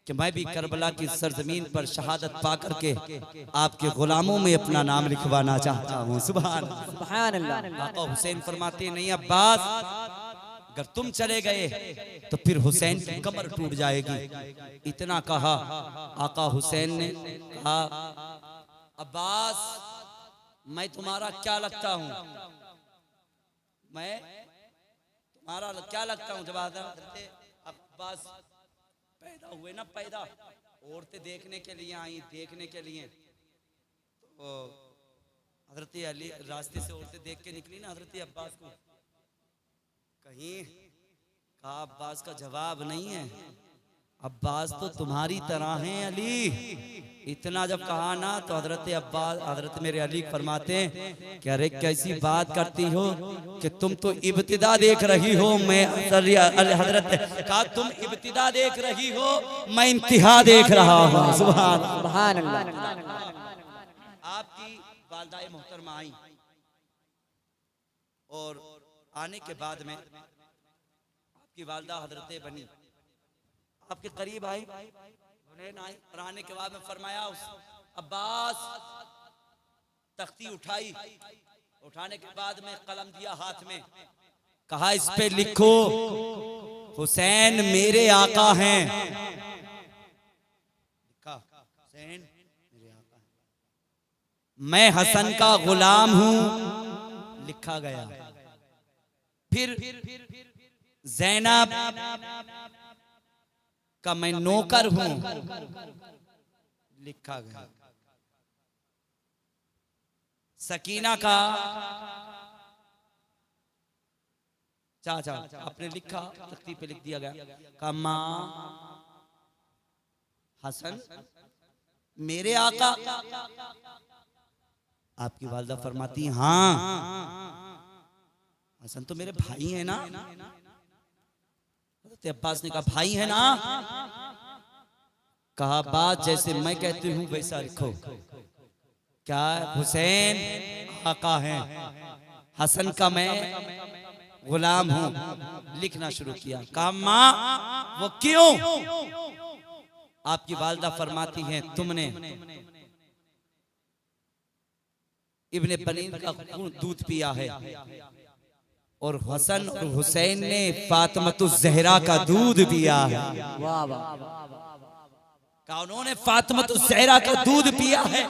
कि मैं भी करबला की सरजमीन पर शहादत पा करके आपके गुलामों में अपना नाम लिखवाना चाहता हूँ। सुभान अल्लाह। आका हुसैन फरमाते नहीं अब्बास, अगर तुम चले गए तो फिर हुसैन की कमर टूट जाएगी। इतना कहा, आका हुसैन ने कहा अब्बास मैं तुम्हारा क्या लगता हूँ, मैं तुम्हारा क्या लगता हूँ? जब अब्बास पैदा हुए ना, पैदा औरतें देखने के लिए आई, देखने के लिए तो हजरत अली रास्ते से औरतें देख के निकली ना हजरत अब्बास को, कहीं कहा अब्बास का जवाब नहीं है, अब्बास तो तुम्हारी तरह हैं अली। इतना जब कहा ना तो हजरत अब्बास, हजरत मेरे अली फरमाते हैं कि अरे कैसी बात करती हो कि तुम तो इब्तिदा देख रही हो, मैं हजरत कहा तुम इब्तिदा देख रही हो, मैं इंतहा देख रहा हूँ। सुभान अल्लाह। आपकी वालिदा मोहतरमा आई और आने के बाद में आपकी वालिदा हजरत बनी आपके करीब आई, और आने के बाद में फरमाया अब्बास, तख्ती उठाई, उठाने के बाद में कलम दिया हाथ में, कहा इस पे लिखो हुसैन मेरे आका हैं। लिखा हुसैन मेरे आका हैं, मैं हसन का गुलाम हूं, लिखा गया। फिर ज़ैनब का मैं नौकर हूं, लिखा गया। सकीना का चाचा आपने लिखा, तख्ती पे लिख दिया गया, का मां हसन मेरे आका। आपकी वालिदा फरमाती हाँ हसन तो मेरे भाई है ना। अब्बास ने कहा भाई है ना। कहा बात जैसे मैं कहती हूं वैसा लिखो। क्या हुसैन आका है, हसन का मैं गुलाम हूं। लिखना शुरू किया। कहा मां वो क्यों? आपकी वालिदा फरमाती हैं तुमने इब्ने बनीन का दूध पिया है और हसन और हुसैन ने फातिमतुज़ ज़हरा का दूध पिया है। वाह वाह। कहा उन्होंने फातिमतुज़ ज़हरा का दूध पिया है।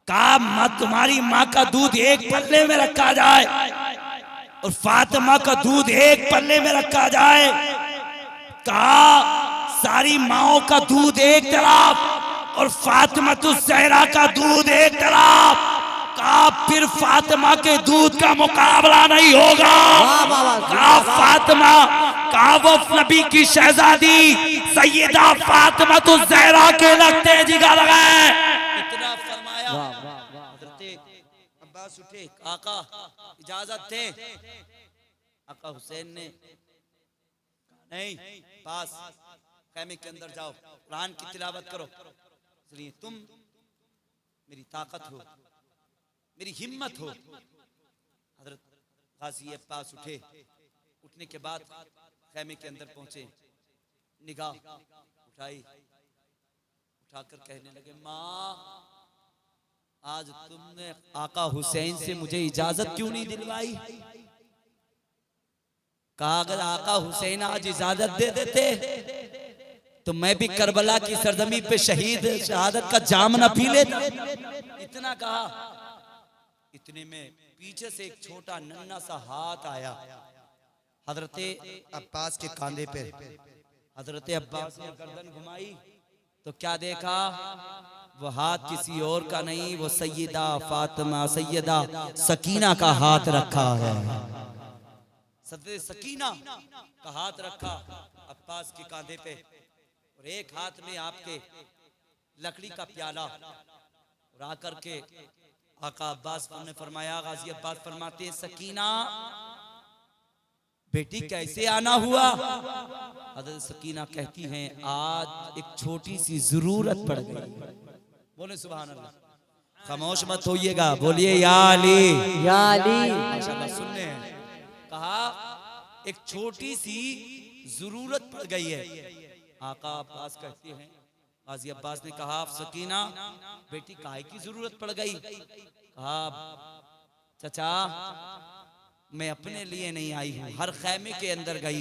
कहा मां तुम्हारी मां का दूध एक पल्ले में रखा जाए और फातिमा का दूध एक पल्ले में रखा जाए। कहा सारी माओं का दूध एक तरफ और फातिमतुज़ ज़हरा का दूध एक तरफ। कहा फिर फातिमा के दूध का मुकाबला नहीं होगा। कहा फातिमा, कहा वो नबी की शहजादी सैयदा फातिमतुज़ ज़हरा के लगते जिगर है। इतना फरमाया। अब्बास उठे, आका इजाजत दे। आका हुसैन ने नहीं, पास खैमे के अंदर जाओ, कुरान की तिलावत करो। इसलिए तुम मेरी ताकत हो, मेरी हिम्मत हो। हजरत गाजी अब्बास उठे, उठने के बाद खैमे के अंदर पहुंचे, निगाह उठाई, उठाकर कहने लगे माँ आज तुमने आका हुसैन से मुझे इजाजत क्यों नहीं दिलवाई? कहा अगर आका हुसैन आज इजाजत दे देते तो मैं भी करबला की सरजमी पे शहीद शहादत का जाम न पी लेता। इतना कहा, इतने में पीछे से एक छोटा नन्हा सा हाथ आया हजरत अब्बास के कांधे पे। हजरत अब्बास ने गर्दन घुमाई तो क्या देखा? वो हाथ किसी और का नहीं, वो सैयदा फातिमा सैयदा सकीना का हाथ रखा है। सदे सकीना का हाथ रखा अब्बास के कांधे पे, और एक हाथ में आपके लकड़ी का प्याला, और आकर के आका अब्बास ने फरमाया, गाजी अब्बास फरमाते हैं, सकीना बेटी कैसे आना हुआ? हज़रत सकीना कहती हैं, आज एक छोटी सी जरूरत पड़ गई। बोले सुभान अल्लाह। खामोश मत होइएगा, बोलिए या अली या अली। माशाअल्लाह सुनने हैं। कहा एक छोटी सी जरूरत पड़ गई है। आका अब्बास कहते हैं, गाजी अब्बास ने कहा, सकीना बेटी काहे की जरूरत पड़ गई? कहा चचा मैं अपने लिए नहीं आई हूँ, हर खैमे के अंदर गई,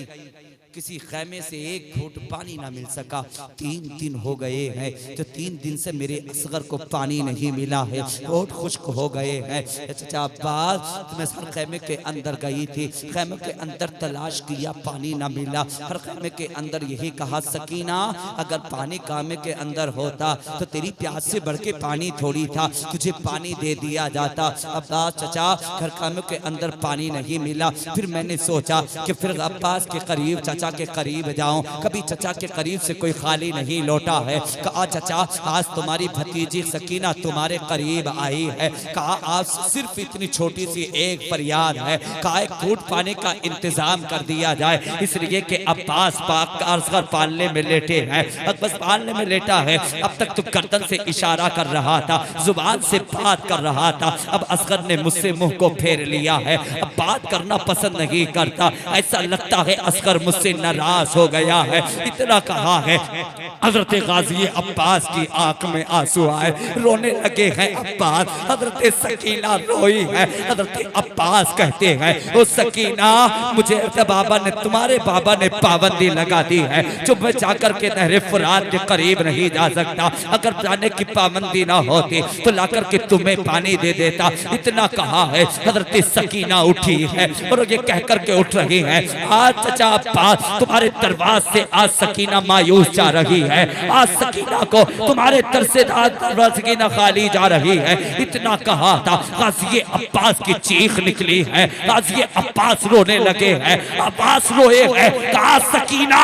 किसी खैमे से एक घूंट पानी ना मिल सका। 3 दिन हो गए हैं, तो 3 दिन से मेरे असगर को पानी नहीं मिला है, होठ खुश्क हो गए हैं। चाचा अब्बास तुम्हें हर खैमे के अंदर गई थी, खैमे के अंदर तलाश किया, पानी ना मिला। हर खैमे के अंदर यही कहा, सकीना अगर पानी कामे के अंदर होता तो तेरी प्यास से बढ़ के पानी थोड़ी था, तुझे पानी दे दिया जाता। अब्बास चचा घर कामे के अंदर पानी नहीं मिला, फिर मैंने सोचा कि फिर अब्बास के करीब चचा के करीब जाऊं, कभी चचा के करीब से कोई खाली नहीं लौटा है। कहा चचा आज तुम्हारी भतीजी सकीना तुम्हारे करीब आई है, कहा आज सिर्फ इतनी छोटी सी एक फरियाद है, कहा एक घूंट पानी का इंतजाम कर दिया जाए, इसलिए कि अब्बास पाक असगर पालने में लेटे हैं। अब्बास पालने में लेटा है, अब तक तो गर्दन से इशारा कर रहा था, जुबान से बात कर रहा था, अब असगर ने मुझसे मुंह को फेर लिया है, अब बात करना पसंद नहीं करता। ऐसा लगता है असगर मुझसे नाराज हो गया है। इतना कहा है, हजरत गाजी अब्बास की आंख में आंसू आए, रोने लगे हैं अब्बास। हजरत सकीना रोई है। हजरत अब्बास कहते हैं, ओ सकीना मुझे तुम्हारे बाबा ने पाबंदी लगा दी है, जो मैं जाकर के नहरे फुरात के करीब नहीं जा सकता। अगर जाने की पाबंदी ना होती तो लाकर के तुम्हें पानी दे देता। इतना कहा है, हजरत सकीना उठी है और ये कहकर के उठ रही है, आज चचा अब्बास तुम्हारे दरबार से आज सकीना मायूस जा रही है, आज सकीना को तुम्हारे दर से सकीना खाली जा रही है। इतना कहा था, गाजी अब्बास की चीख निकली है, गाजी अब्बास रोने लगे हैं, अब्बास रोए हैं, कहा सकीना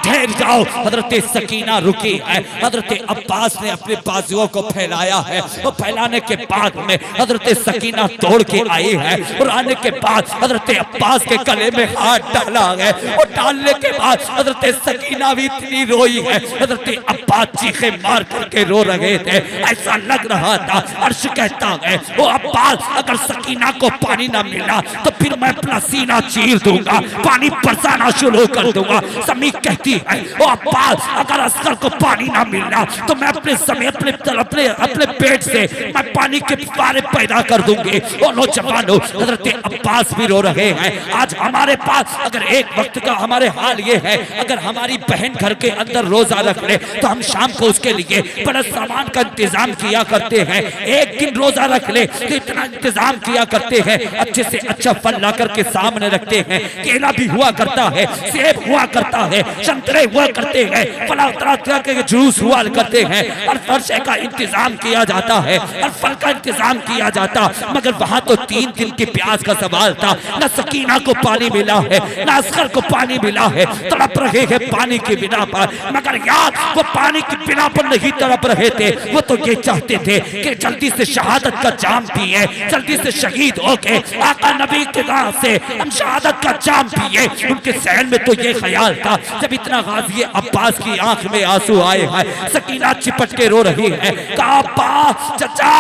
ठहर जाओ। हजरत सकीना रुकी है, हजरत अब्बास ने अपने बाजुओं को फैलाया है, और फैलाने के बाद में हजरत सकीना दौड़ के आई है, और आने के बाद हजरत अब्बास के गले में हाथ डाला है, और डालने के बाद हजरत सकीना भी इतनी रोई है, हजरत अब्बास चीखे मार करके रो रहे थे। ऐसा लग रहा था अर्श कहता है, वो अब्बास अगर सकीना को पानी ना मिला तो फिर मैं अपना सीना चीर दूंगा, पानी बरसाना शुरू कर दूंगा। समी कहती है, वो अब्बास अगर असगर को पानी ना मिला तो मैं अपने समय अपने पेट से मैं पानी के फुव्वारे पैदा कर दूंगी। और नौजवानों हजरत अब्बास भी रो रहे हैं। आज हमारे पास अगर एक वक्त का हमारे हाल ये है, अगर हमारी बहन घर के अंदर रोजा रख ले तो हम शाम को उसके लिए बड़ा सामान का इंतजाम किया करते हैं। एक दिन रोजा रख ले तो इतना इंतजाम किया करते हैं, अच्छे से अच्छा फल ला करके सामने रखते हैं। केला भी हुआ करता है, सेब हुआ करता है, संतरे हुआ करते हैं, फला तरह के जूस हुआ करते हैं, और फर्श का इंतजाम किया जाता है, और फल का इंतजाम किया जाता। मगर वहां तो 3 दिन की प्यास का सवाल था, न सकीना को पानी मिला है, न असगर को पानी मिला है, तड़प रहे हैं पानी के बिना पर। मगर यार वो पानी की बिना पर नहीं तड़प रहे थे, वो तो ये चाहते थे कि जल्दी से शहादत का जाम पिए, जल्दी से शहीद होके आका नबी के नाम से हम शहादत का जाम पिए। उनके सहन में तो ये ख्याल था। जब इतना गाजी अब्बास की आंख में आंसू आए हैं, सकीना चिपट के रो रही है, कहा चचा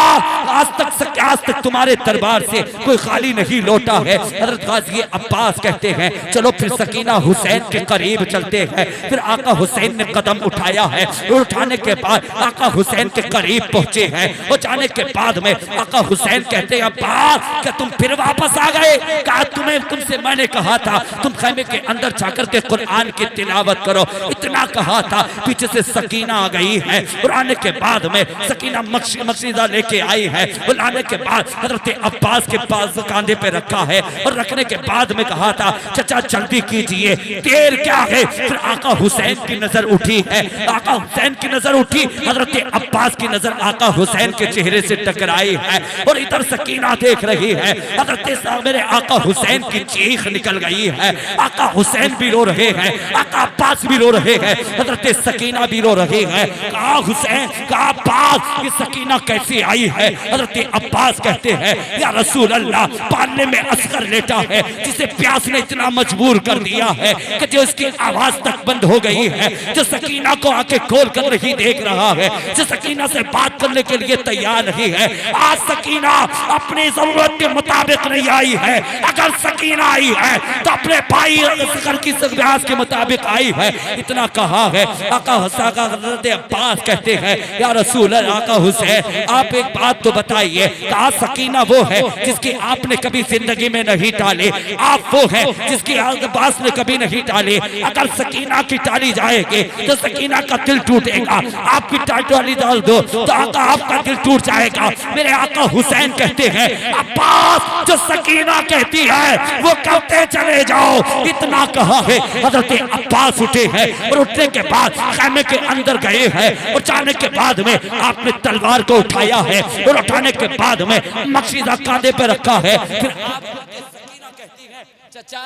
आज तक तुम्हारे दरबार से कोई खाली नहीं लौटा है। हजरत गाजी अब्बास कहते हैं, चलो फिर सकीना हुसैन के करीब चलते हैं। फिर आका हुसैन ने कदम उठाया है, उठाने के बाद आका हुसैन के करीब पहुंचे हैं। और जाने के बाद में आका हुसैन कहते हैं, अब्बास क्या तुम फिर वापस आ गए? कहा तुमसे मैंने कहा था तुम खैमे के अंदर जाकर के कुरान की तिलावत करो। इतना कहा था, पीछे से सकीना आ गई है, और आने के बाद में सकीना मक्सीदा लेके आई है। और लाने के बाद हजरत अब्बास के पास कांधे पे रखा है। और रखने के बाद में कहा था चचा जल्दी कीजिए, देर क्या है। फिर आका हुसैन की नजर उठी है, आका हुसैन की नजर उठी, हजरत अब्बास की नजर आका हुसैन के चेहरे से टकराई है। और इधर सकीना देख रही है, हजरत मेरे आका हुसैन की चीख निकल गई है। आका हुसैन भी रो रहे हैं, आका अब्बास भी रो रहे हैं, हजरत सकीना भी रो रही है। कहा हुसैन, कहा अब्बास, ये सकीना कैसे आई है। हजरत अब्बास कहते हैं या रसूल अल्लाह, पालने में असगर लेटा है जिसे प्यास ने इतना मजबूर कर दिया है कि जो इसकी आवाज तक बंद हो गई है, जो सकीना को आंखें खोल कर नहीं देख रहा है, जो सकीना से बात करने के लिए तैयार नहीं है। आज सकीना अपनी जरूरत के मुताबिक नहीं आई है, अगर सकीना आई है तो अपने भाई असगर की जरूरत के मुताबिक आई है। इतना कहा है। आका हजरत अब्बास कहते हैं या रसूल अल्लाह, आका हुसैन आप एक बात तो बताइए, कहा सकीना वो है जिसकी आपने कभी जिंदगी में नहीं टाले, आप वो है जिसकी अब्बास ने कभी नहीं टाले। अगर सकीना की टाली जाएगी तो सकीना का दिल टूटेगा, आपकी टाली डाल दो तो आका आपका दिल टूट जाएगा। मेरे आका हुसैन कहते हैं अब्बास जो सकीना कहती है वो करते चले जाओ। इतना कहा है, हजरत अब्बास उठे हैं और उठने के बाद खैमे के अंदर गए हैं। और जाने के बाद में आपने तलवार को उठाया है और उठाने के बाद में मकसीदा कांधे पे रखा है। फिर आप सकीना कहती है चचा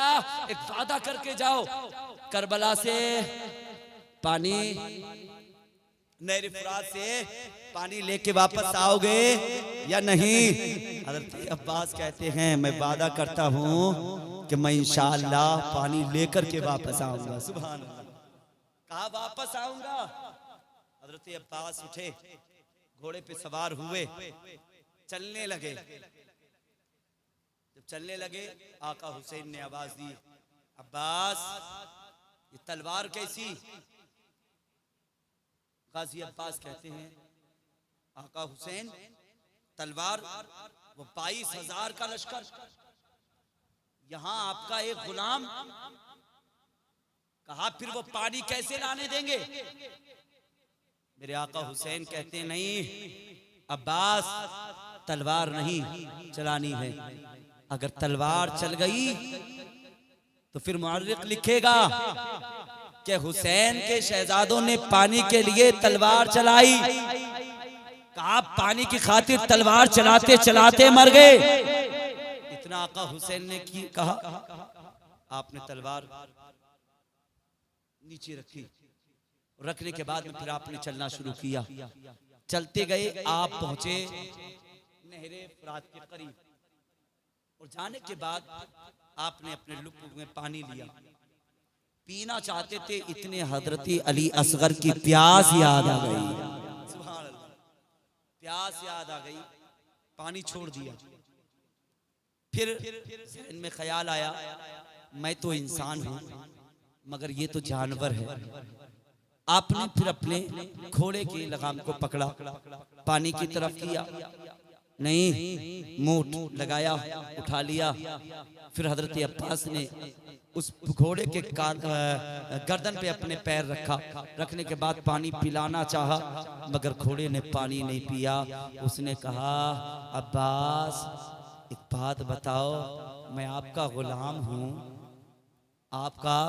एक वादा करके जाओ, करबला से पानी, नहर फुरात से पानी लेके वापस आओगे या नहीं। हजरत अब्बास कहते हैं मैं वादा करता हूँ कि मैं इंशाअल्लाह पानी लेकर के वापस आऊंगा। सुभान अल्लाह, कहा वापस आऊंगा। हजरत अब्बास उठे, घोड़े पे सवार हुए, चलने लगे। जब चलने लगे आका हुसैन ने आवाज दी, अब्बास ये तलवार कैसी। गाजी अब्बास कहते हैं आका हुसैन तलवार वो 22,000 का लश्कर, यहां आपका एक गुलाम। कहा फिर वो पानी कैसे लाने देंगे। मेरे आका हुसैन कहते हैं नहीं अब्बास, तलवार नहीं चलानी है। अगर तलवार चल गई तो फिर मुअर्रिख लिखेगा कि हुसैन के शहजादों ने पानी के लिए तलवार चलाई। कहा पानी की खातिर तलवार चलाते चलाते मर गए। इतना आका हुसैन ने कहा, आपने तलवार नीचे रखी, रखने के बाद में फिर आपने चलना शुरू किया। चलते गए, आप पहुंचे नहरे फुरात के करीब और जाने के बाद आपने अपने लुक में पानी लिया, पीना चाहते थे। इतने हजरती अली असगर की प्यास याद आ गई। सुभान अल्लाह, प्यास याद आ गई, पानी छोड़ दिया। फिर ज़हन में ख्याल आया मैं तो इंसान हूं मगर ये तो जानवर है। आपने फिर अपने घोड़े के लगाम को पकड़ा, पानी की तरफ किया, नहीं मुंह लगाया, उठा लिया। फिर हजरत अब्बास ने उस घोड़े के गर्दन पे अपने पैर रखा, रखने के बाद पानी पिलाना चाहा मगर घोड़े ने पानी नहीं पिया। उसने कहा अब्बास एक बात बताओ, मैं आपका गुलाम हूँ, आपका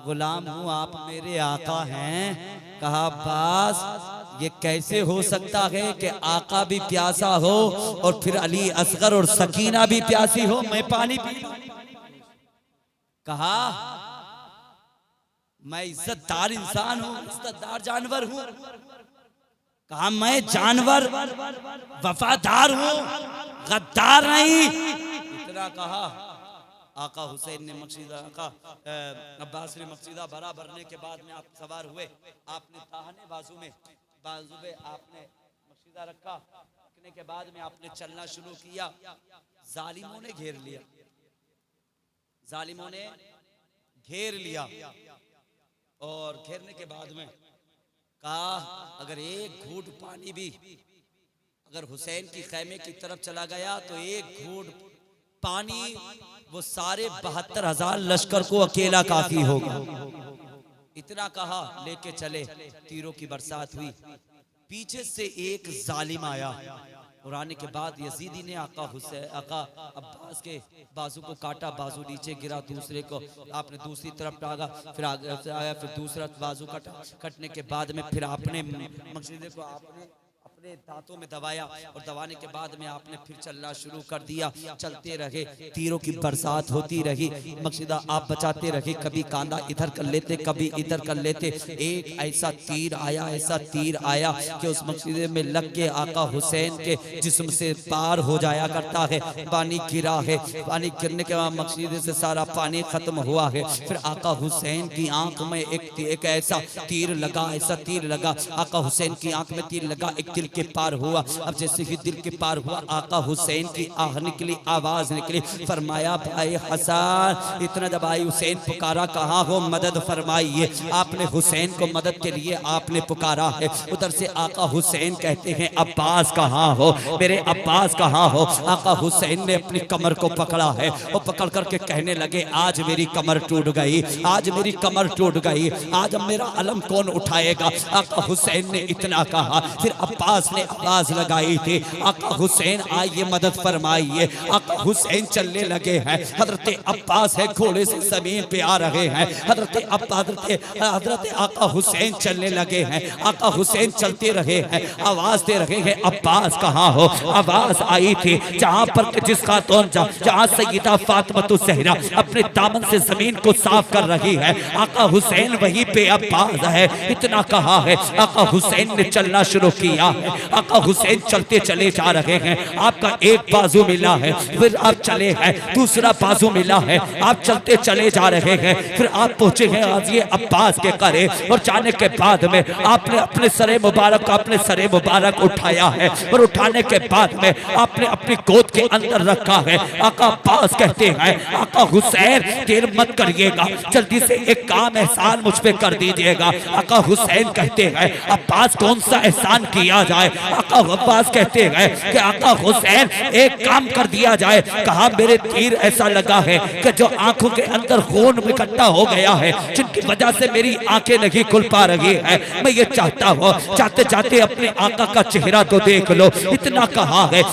गुलाम हूँ, आप मेरे आका हैं। कहा अब्बास ये कैसे हो सकता है कि आका भी प्यासा हो और फिर अली असगर और सकीना भी प्यासी हो, मैं पानी पी। कहा मैं इज्जतदार इंसान हूँ, इज्जतदार जानवर हूँ। कहा मैं जानवर वफादार हूँ, गद्दार नहीं। इतना कहा आका हुसैन ने मकसीदा, आका अब्बास ने मकसीदा भरा। भरने के बाद में आप सवार हुए, आपने दाहिने बाजू में आपने मकसीदा रखा, रखने के बाद में आपने चलना शुरू किया। जालिमों ने घेर लिया, जालिमों ने घेर लिया और घेरने के बाद में कहा अगर एक घूंट पानी भी अगर हुसैन की खैमे की तरफ चला गया तो एक घूंट पानी वो सारे 72,000 लश्कर को अकेला काफी होगा। इतना कहा, लेके चले, तीरों की बरसात हुई। पीछे से एक जालिम आया और आने के बाद यजीदी ने आका अब्बास के बाजू को काटा, बाजू नीचे गिरा, दूसरे को आपने दूसरी तरफ टागा, फिर आगे से आया, फिर दूसरा बाजू कटा। कटने के बाद में फिर आपने मकसीदे को आपने अपने दांतों में दबाया और दबाने के बाद में आपने फिर चलना शुरू कर दिया। चलते रहे, तीरों की बरसात होती रही। मकसीदा आप बचाते रहे, कभी कांधा इधर कर लेते, कभी इधर कर लेते। एक ऐसा तीर आया कि उस मकसीदे में लग के आका हुसैन के जिस्म से पार हो जाया करता है। पानी गिरा है, पानी गिरने के बाद मकसीदे से सारा पानी खत्म हुआ है। फिर आका हुसैन की आंख में एक ऐसा तीर लगा, आका हुसैन की आंख में तीर लगा, एक दिल के पार हुआ। अब जैसे ही दिल के पार हुआ, आका हुसैन की आह निकली, आवाज निकली। फरमाया भाई हसन, इतना जब भाई हुसैन पुकारा, कहाँ हो, मदद फरमाइए। आपने हुसैन को मदद के लिए आपने पुकारा है। उधर से आका हुसैन कहते हैं अब्बास कहाँ हो, मेरे अब्बास कहाँ हो। आका हुसैन ने अपनी कमर को पकड़ा है और पकड़ करके कहने लगे आज मेरी कमर टूट गई, आज मेरी कमर टूट गई, आज अब मेरा अलम कौन उठाएगा। आका हुसैन ने इतना कहा। फिर अब्बास ने आवाज लगाई थी, आका हुसैन आइए मदद फरमाइए। आका हुसैन चलने लगे हैं, हजरत अब्बास है घोड़े से जमीन पे आ रहे हैं। हजरत आका हुसैन चलने लगे हैं, आका हुसैन चलते रहे हैं, आवाज दे रहे हैं अब्बास कहाँ हो। आवाज आई थी जहाँ पर जिस खातून जहाँ सैयदा फातिमा ज़हरा अपने दामन से जमीन को साफ कर रही है, आका हुसैन वहीं पे अब्बास है। इतना कहा है, आका हुसैन ने चलना शुरू किया है। आका हुसैन चलते चले जा रहे हैं। आपका एक बाजू मिला है, फिर आप चले हैं, दूसरा बाजू मिला है, आप चलते चले जा रहे हैं। फिर आप पहुंचे हैं आज ये अब्बास के करे और जाने के बाद में आपने अपने सरे मुबारक उठाया है और उठाने के बाद में आपने अपनी गोद के अंदर रखा है। आका अब्बास कहते हैं आका हुसैन देर मत करिएगा, जल्दी से एक काम एहसान मुझ पे कर दीजिएगा। आका हुसैन कहते हैं अब्बास कौन सा एहसान किया जाए। आका अब्बास कहते हैं कि आका हुसैन एक काम कर दिया जाए। कहा मेरे तीर ऐसा लगा है कि जो आंखों के अंदर खून इकट्ठा हो गया है, जिनकी वजह से मेरी आंखें नहीं खुल पा रही है, मैं ये चाहता हूँ जाते जाते अपने आका का चेहरा तो देख लो। इतना कहा है,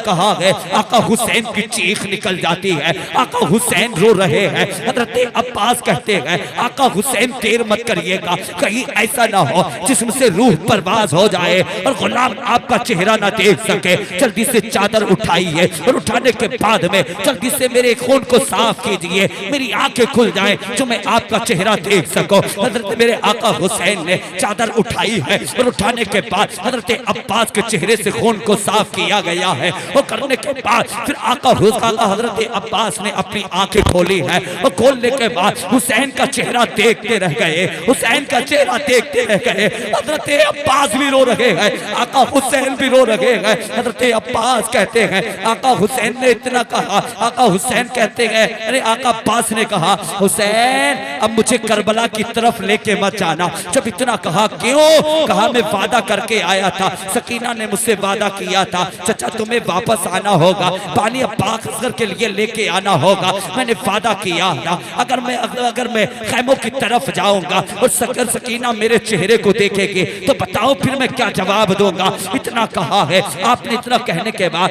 कहा है, आका हुसैन की चीख निकल जाती है, आका हुसैन रो रहे हैं। हजरत अब्बास कहते हैं आका हुसैन देर मत करिएगा, कहीं ऐसा ना हो जिसम से रूह परवाज हो जाए और गुलाम आपका चेहरा ना देख सके। जल्दी से चादर उठाइए और उठाने के बाद में जल्दी से मेरे खून को साफ कीजिए, मेरी आंखें खुल जाएं जो मैं आपका चेहरा देख सकूं। हजरत मेरे आका हुसैन ने चादर उठाई है और उठाने के बाद हजरत अब्बास के चेहरे से खून को साफ किया गया है। और करने के बाद फिर आका हजरत अब्बास ने अपनी आंखें खोली है और खोलने के बाद हुसैन का चेहरा देखते रह गए, हुसैन का चेहरा देखते रह गए। हजरत अब्बास भी रो रहे हैं, आका हुसैन भी रो रहे हैं। हजरत अब्बास कहते हैं आका हुसैन ने इतना कहा, आका हुसैन कहते हैं अरे आका अब्बास ने कहा हुसैन अब मुझे करबला की तरफ लेके मत जाना। जब इतना कहा क्यों, कहा मैं वादा करके आया था, सकीना ने मुझसे वादा किया था चचा तुम्हें वापस आना होगा, बानी अब्बास असगर के लिए लेके आना होगा। मैंने वादा किया था अगर मैं खैमों की तरफ जाऊंगा और सकीना मेरे चेहरे को देखेगी तो बताओ फिर मैं क्या जवाब दूंगा। इतना कहा है, आपने इतना कहने के बाद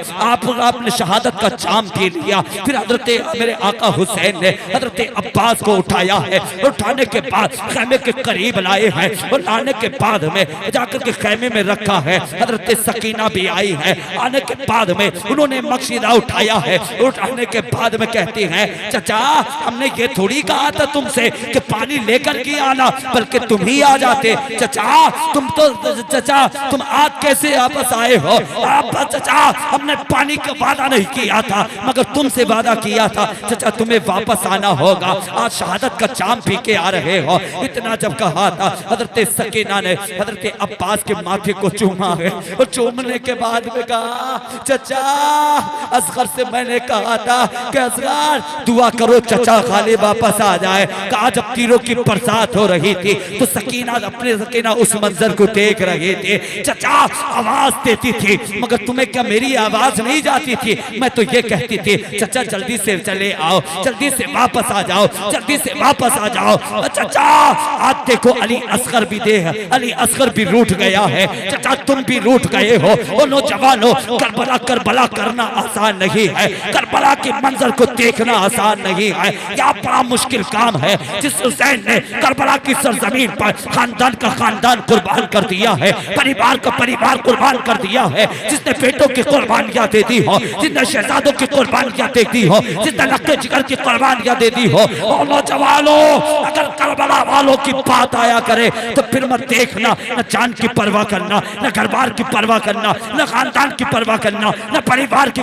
आपने शहादत का जाम पी लिया। फिर हजरत मेरे आका हुसैन ने हजरत अब्बास को उठाया है और उठाने के बाद खैमे के करीब लाए हैं और लाने के बाद में जाकर के खैमे में रखा है। हजरत सकीना भी आई है, आने के बाद में उन्होंने मकसीदा उठाया है। उठाने के बाद में कहती हैं चचा हमने ये थोड़ी कहा था तुमसे कि पानी लेकर के आना, बल्कि तुम ही आ जाते। चचा तुम आज कैसे वापस आए हो। आप चचा हमने पानी का वादा नहीं किया था मगर तुमसे वादा किया था चचा तुम्हें वापस आना होगा, आज शहादत का जाम पी के आ रहे हो। इतना जब कहा था हजरत सकीना ने हजरत अब्बास के माथे को चूमा है और चूमने के बाद में कहा चचा असगर से मैंने कहा था कि असगर दुआ करो चचा खाली वापस आ जाए। कहा जब तीरों की बरसात हो रही थी तो सकीना उस मंजर को देख रही रहे थे। चचा आवाज देती थी मगर तुम्हें क्या मेरी आवाज नहीं जाती थी? मैं तो ये कहती थी चचा जल्दी से चले आओ, जल्दी से वापस आ जाओ, जल्दी से वापस आ जाओ। चचा आज देखो अली असगर भी दे है, अली असगर भी रूठ गया है। चचा तुम भी रूठ गए हो। ओ नौजवानों, करबला करबला करना आसान नहीं है, करबला के मंजर को देखना आसान नहीं है। क्या बड़ा मुश्किल काम है जिस हुसैन ने करबला की सरजमीन पर खानदान का खानदान कुर्बान कर दिया है, परिवार का परिवार कुर्बान कर दिया है, जिसने बेटों की कुर्बानियां दे दी हो, जिसने शहजादों की कुर्बानियां दे दी हो, जिसने लक्के जिगर की कुर्बानियां दे दी हो। और नौजवानों, अगर करबला वालों की बात आया करे तो फिर मत देखना, न जान की परवाह करना, न घरबार की परवाह करना, न खानदान की परवाह करना, न परिवार की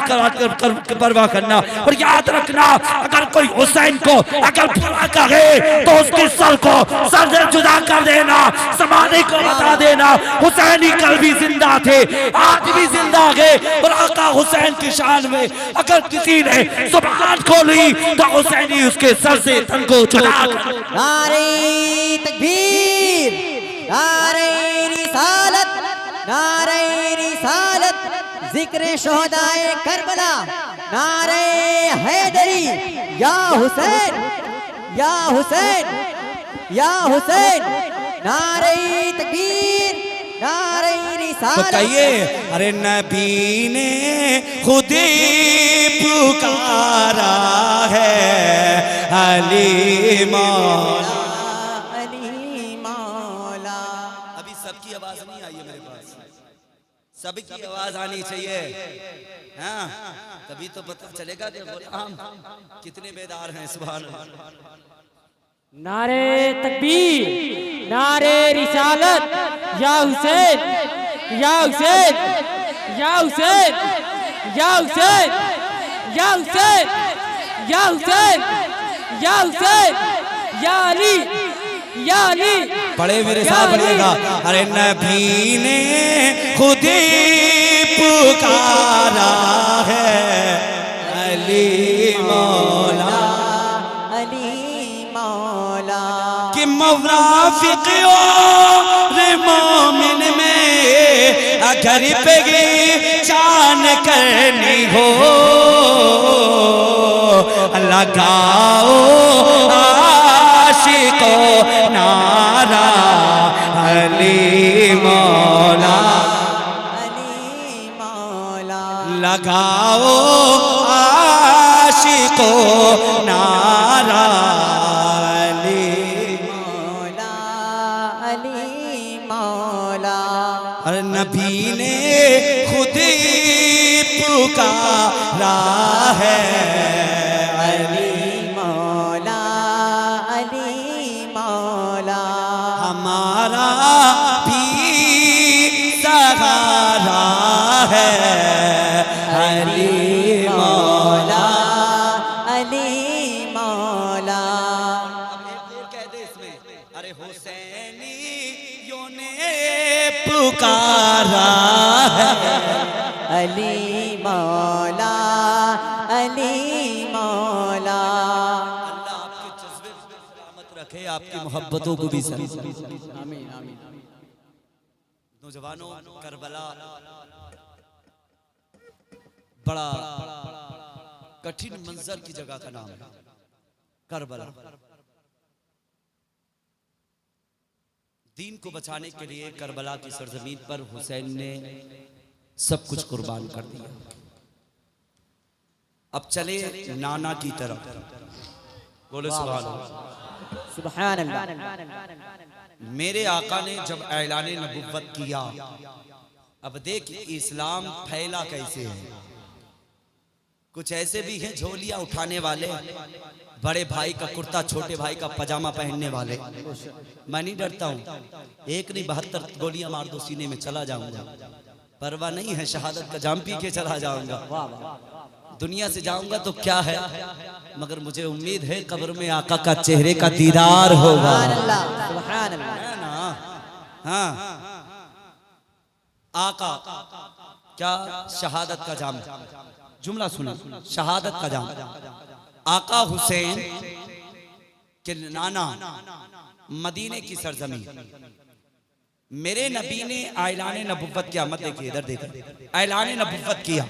परवाह करना। और याद रखना, अगर कोई हुसैन को अगर बुरा कहे तो उसके सर को सर से जुदा कर देना, समाधि को बता देना हुसैनी कल भी जिंदा थे, आज भी जिंदा है। और आका हुसैन की शान में अगर किसी ने जुबान खोली तो हुसैनी उसके सर से तन को जुदा कर। नारे तकबीर, नारे रिसालत, नारे रिसालत, जिक्र शोहदाए करबला, नारे हैदरी, या हुसैन, या हुसैन, या हुसैन, नारे तकबीर, नारे रिसालत। तो कहिए, अरे नबी ने खुद ही पुकारा है अली मौला, अली मौला। अभी सबकी आवाज नहीं आई है मेरे पास, सबकी आवाज आनी चाहिए। हाँ, तभी तो पता चलेगा कि गुलाम कितने बेदार हैं। सुभान अल्लाह। नारे तकबीर, नारे रिसालत, या हुसैन, या हुसैन, या हुसैन, या हुसैन, या हुसैन, या हुसैन, या हुसैन, या अली, या अली। बड़े मेरे साथ पढ़िएगा। अरे नबी ने खुद ही पुकारा है अली मौला, अली मौला। कि मुनाफिक और मोमिन में अगर पहचान करनी हो, लगाओ आशिको नारा अली मौला, अली मौला। लगाओ आशिको नारा अली मौला, अली मौला। और नबी ने खुद ही पुकारा है अली मौला, अली मौला। हमारा भी सहारा है अली मौला, अली मौला। कह दे इसमें, अरे हुसैनियों ने पुकारा है अली मौला, अली मौला। अल्लाह आपके जज्बे पे सलामत रखे, आपकी मोहब्बतों को भी सलामत रखे। आमीन, आमीन। नौजवानों, करबला बड़ा कठिन मंजर की जगह का नाम है करबला। दीन को बचाने के लिए करबला की सरजमीन पर हुसैन ने सब कुछ कुर्बान कर दिया। अब चले नाना की तरफ। बोले सुभान अल्लाह। सुभान अल्लाह। मेरे आका ने जब ऐलान नबुव्वत किया, अब देख इस्लाम फैला कैसे है। कुछ ऐसे भी हैं झोलियां उठाने वाले, बड़े भाई का कुर्ता छोटे भाई का पजामा पहनने वाले। मैं नहीं डरता हूँ, एक नहीं 72 गोलियां मार दो सीने में चला जाऊंगा, परवाह नहीं है, शहादत का जाम पी के चला जाऊंगा। दुनिया से जाऊंगा तो क्या है, मगर मुझे उम्मीद है कब्र में आका का चेहरे का दीदार होगा। सुभान अल्लाह। है ना? हाँ, आका क्या शहादत का जाम, जुमला सुना, शहादत का जाम। आका हुसैन के नाना मदीने की सरजमीन, मेरे नबी ने ऐलान नबुव्वत किया, मत देखिए इधर देखिए, ऐलान नबुव्वत किया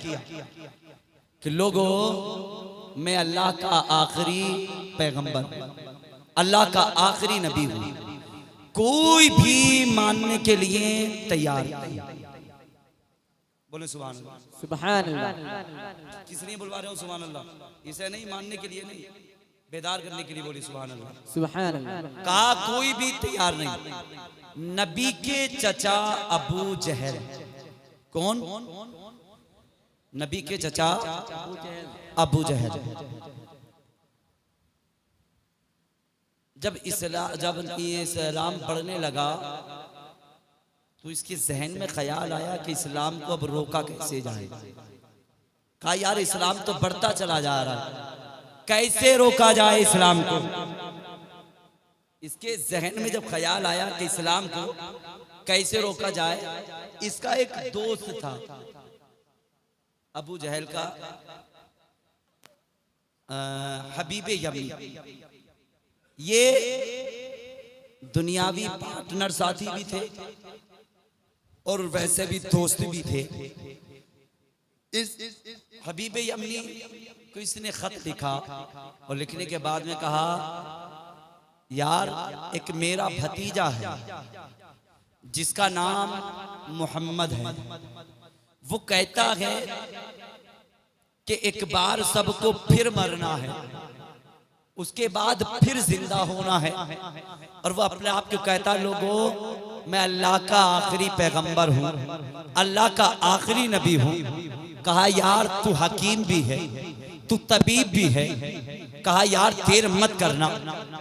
कि लोगों मैं अल्लाह का आखिरी पैगंबर, अल्लाह का आखिरी नबी हूं, कोई भी मानने के लिए तैयार नहीं। बोले सुभान अल्लाह। सुभान अल्लाह। किस लिए बुलवा रहे हो सुभान अल्लाह? इसे नहीं, मानने के लिए नहीं, बेदार करने के लिए बोली सुभान अल्लाह। सुभान अल्लाह। कहा कोई भी तैयार नहीं। नबी के चचा अबू जहल, कौन? नबी के चचा अबू जहल। जब ये इस्लाम पढ़ने लगा तो इसके जहन में ख्याल आया कि इस्लाम को अब रोका कैसे जाए। कहा यार इस्लाम तो बढ़ता चला जा रहा है, कैसे रोका जाए इस्लाम को। इसके जहन में जब ख्याल आया कि इस्लाम को कैसे रोका जाए, इसका एक दोस्त था अबू जहल का, हबीब यमनी। ये दुनियावी पार्टनर साथी भी थे और वैसे भी दोस्त भी थे। इस हबीब यमनी को इसने खत लिखा और लिखने के बाद में कहा यार एक मेरा भतीजा है जिसका नाम मोहम्मद है, वो कहता है कि एक बार सबको फिर मरना है, उसके बाद फिर जिंदा होना है, और वो अपने आप को कहता लोगों मैं अल्लाह का आखिरी पैगंबर हूँ, अल्लाह का आखिरी नबी हूँ। कहा यार तू हकीम भी है, तू तबीब भी है, कहा यार देर मत करना,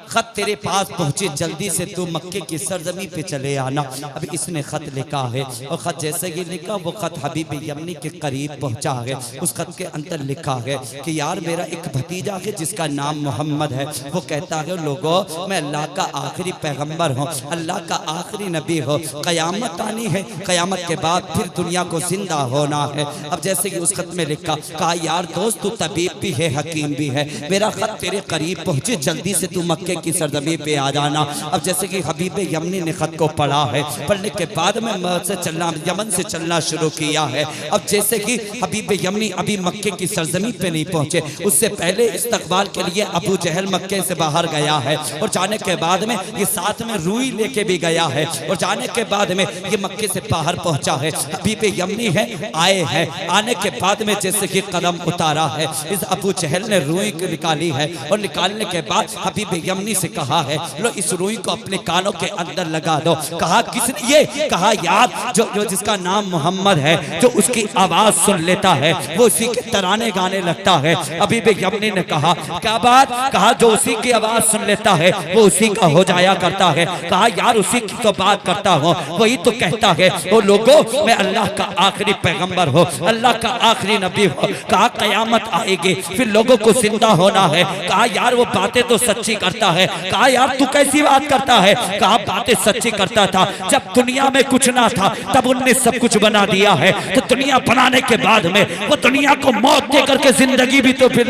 खत तेरे पास पहुंचे जल्दी से तू मक्के की सरजमी पे चले आना। अब इसने खत लिखा है और खत जैसे ही लिखा वो खत हबीब यमनी के करीब पहुंचा है। उस खत के अंदर लिखा है कि यार मेरा एक भतीजा है जिसका नाम मोहम्मद है, वो कहता है लोगों मैं अल्लाह का आखिरी पैगंबर हूँ, अल्लाह का आखिरी नबी हो, कयामत आनी है, कयामत के बाद फिर दुनिया को जिंदा होना है। अब जैसे कि उस खत में लिखा, कहा यार दोस्त तू तबीब भी है, हकीम भी है, मेरा खत तेरे करीब पहुंचे जल्दी से तू मक्के की सरजमी पे आ जाना। अब जैसे कि हबीब यमनी ने खत को पढ़ा है, पढ़ने के बाद में यमन से चलना शुरू किया है। अब जैसे कि हबीब यमनी अभी मक्के की सरजमी पे नहीं पहुंचे, उससे पहले इस्तकबाल के लिए अबू जहल मक्के से बाहर गया है और जाने के बाद में ये साथ में रूई लेके भी गया है और जाने के बाद में ये मक्के से बाहर पहुंचा है। हबीब यमनी है आए हैं, आने के बाद में जैसे कि कदम उतारा है, इस अबू जहल ने रूई निकाली है और निकालने के बाद हबीब यमनी से कहा है लो इस रूई को अपने कानों के अंदर लगा दो। कहा किसने ये? कहा यार जो जिसका नाम मोहम्मद है, जो उसकी आवाज सुन लेता है वो उसी के तराने गाने लगता है। हबीब यमनी ने कहा क्या बात? कहा जो उसी की आवाज सुन लेता है वो उसी का हो जाया करता है। कहा यार उसी की तो बात करता हूँ, वही तो कहता है वो लोगों मैं अल्लाह का आखिरी पैगंबर हो, अल्लाह का आखिरी नबी हो। कहा कयामत आएगी फिर लोगों को जिंदा होना है। कहा यार वो बातें तो सच्ची करता है। कहा यार तू कैसी बात करता है? कहा बातें सच्ची करता था, जब दुनिया में कुछ ना था तब उनने सब कुछ बना दिया है, तो दुनिया बनाने के बाद में वो दुनिया को मौत दे करके जिंदगी भी तो फिर